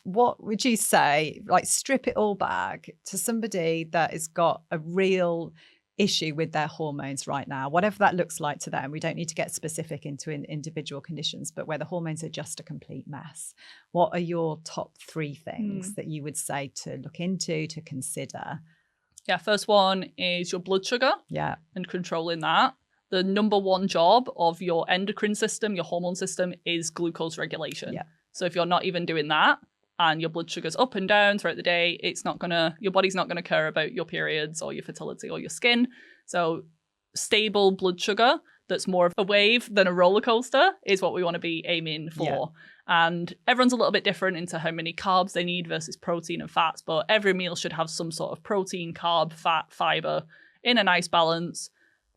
what would you say, like strip it all back to somebody that has got a real issue with their hormones right now, whatever that looks like to them. We don't need to get specific into individual conditions, but where the hormones are just a complete mess. What are your top 3 things that you would say to look into, to consider? Yeah, first one is your blood sugar. Yeah. And controlling that. The number 1 job of your endocrine system, your hormone system, is glucose regulation. Yeah. So if you're not even doing that, and your blood sugar's up and down throughout the day, your body's not gonna care about your periods or your fertility or your skin. So stable blood sugar that's more of a wave than a roller coaster is what we want to be aiming for. Yeah. And everyone's a little bit different into how many carbs they need versus protein and fats, but every meal should have some sort of protein, carb, fat, fiber in a nice balance.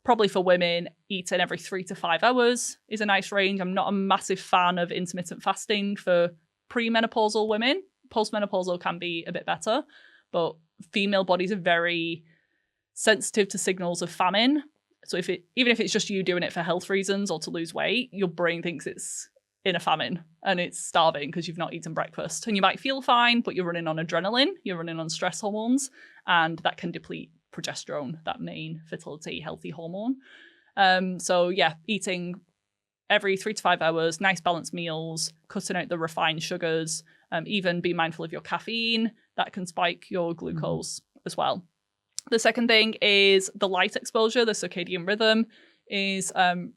Probably for women, eating every 3 to 5 hours is a nice range. I'm not a massive fan of intermittent fasting for premenopausal women. Postmenopausal can be a bit better, but female bodies are very sensitive to signals of famine. So even if it's just you doing it for health reasons or to lose weight, your brain thinks it's in a famine and it's starving because you've not eaten breakfast. And you might feel fine, but you're running on adrenaline, you're running on stress hormones, and that can deplete progesterone, that main fertility healthy hormone. Eating every 3 to 5 hours, nice balanced meals, cutting out the refined sugars, even be mindful of your caffeine. That can spike your glucose as well. The second thing is the light exposure. The circadian rhythm is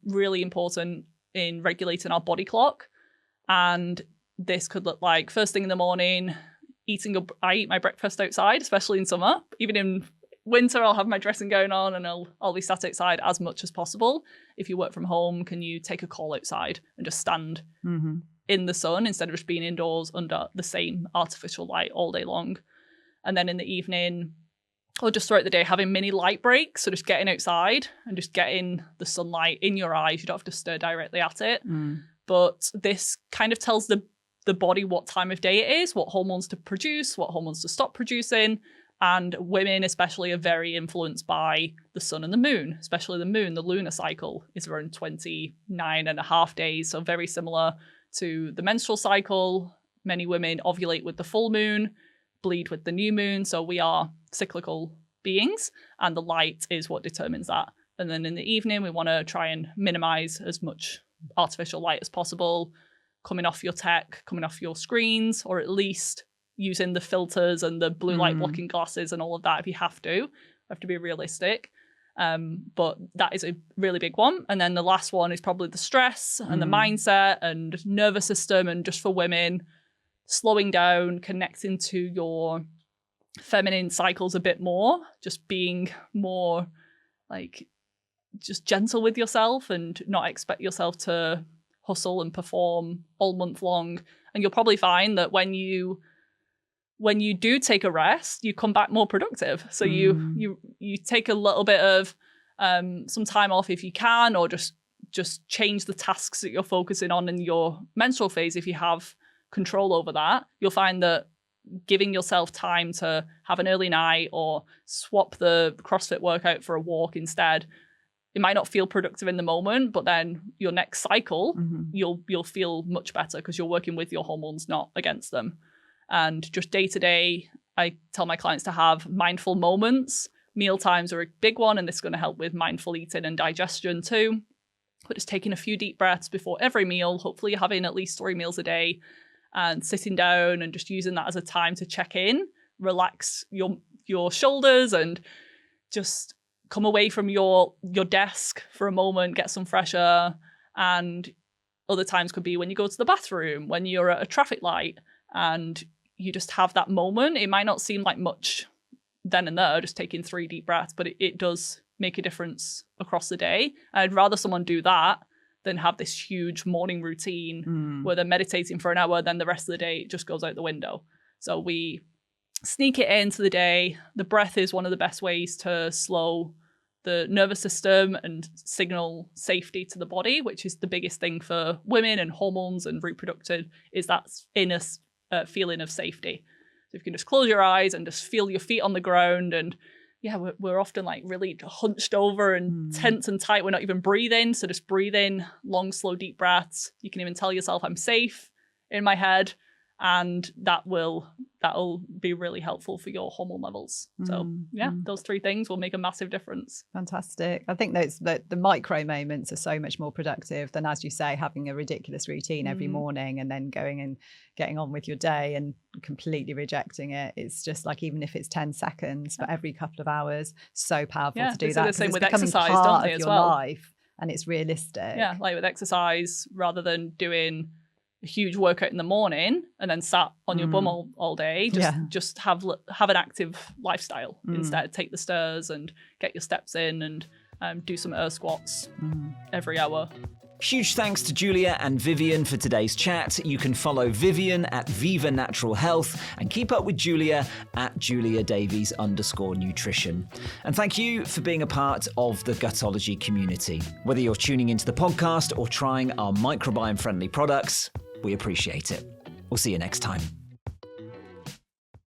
really important in regulating our body clock. And this could look like first thing in the morning, I eat my breakfast outside, especially in summer. Even in winter, I'll have my dressing gown on and I'll be sat outside as much as possible. If you work from home, can you take a call outside and just stand in the sun instead of just being indoors under the same artificial light all day long? And then in the evening, or just throughout the day, having mini light breaks. So just getting outside and just getting the sunlight in your eyes. You don't have to stare directly at it. But this kind of tells the body what time of day it is, what hormones to produce, what hormones to stop producing. And women especially are very influenced by the sun and the moon, especially the moon. The lunar cycle is around 29 and a half days. So very similar to the menstrual cycle. Many women ovulate with the full moon, bleed with the new moon. So we are cyclical beings, and the light is what determines that. And then in the evening, we want to try and minimize as much artificial light as possible, coming off your tech, coming off your screens, or at least using the filters and the blue light blocking glasses and all of that if you have to. Have to be realistic. But that is a really big one. And then the last one is probably the stress and the mindset and nervous system, and just for women, slowing down, connecting to your feminine cycles a bit more, just being more like just gentle with yourself and not expect yourself to hustle and perform all month long. And you'll probably find that when you do take a rest, you come back more productive. So you take a little bit of some time off if you can, or just change the tasks that you're focusing on in your menstrual phase. If you have control over that, you'll find that giving yourself time to have an early night or swap the CrossFit workout for a walk instead it might not feel productive in the moment, but then your next cycle, you'll feel much better because you're working with your hormones, not against them. And just day to day, I tell my clients to have mindful moments. Meal times are a big one, and this is going to help with mindful eating and digestion too. But just taking a few deep breaths before every meal. Hopefully you're having at least 3 meals a day, and sitting down and just using that as a time to check in, relax your shoulders, and just come away from your desk for a moment, get some fresh air. And other times could be when you go to the bathroom, when you're at a traffic light, and you just have that moment. It might not seem like much then and there, just taking 3 deep breaths, but it does make a difference across the day. I'd rather someone do that than have this huge morning routine where they're meditating for an hour, then the rest of the day it just goes out the window. So we sneak it into the day. The breath is one of the best ways to slow the nervous system and signal safety to the body, which is the biggest thing for women and hormones and reproductive, is that inner feeling of safety. So if you can just close your eyes and just feel your feet on the ground, and we're often like really hunched over and tense and tight. We're not even breathing. So just breathe in long, slow, deep breaths. You can even tell yourself, I'm safe in my head. And that'll be really helpful for your hormone levels. So those 3 things will make a massive difference. Fantastic. I think the micro moments are so much more productive than, as you say, having a ridiculous routine every morning and then going and getting on with your day and completely rejecting it. It's just like, even if it's 10 seconds for every couple of hours, so powerful to do that. The same with it's exercise, part don't they, of as your well? Life, and it's realistic. Yeah, like with exercise, rather than doing a huge workout in the morning and then sat on your bum all day, just have an active lifestyle instead. Take the stairs and get your steps in, and do some air squats every hour. Huge thanks to Julia and Vivien for today's chat. You can follow Vivien at Viva Natural Health and keep up with Julia at JuliaDavies_nutrition. And thank you for being a part of the Gutology community. Whether you're tuning into the podcast or trying our microbiome-friendly products, we appreciate it. We'll see you next time.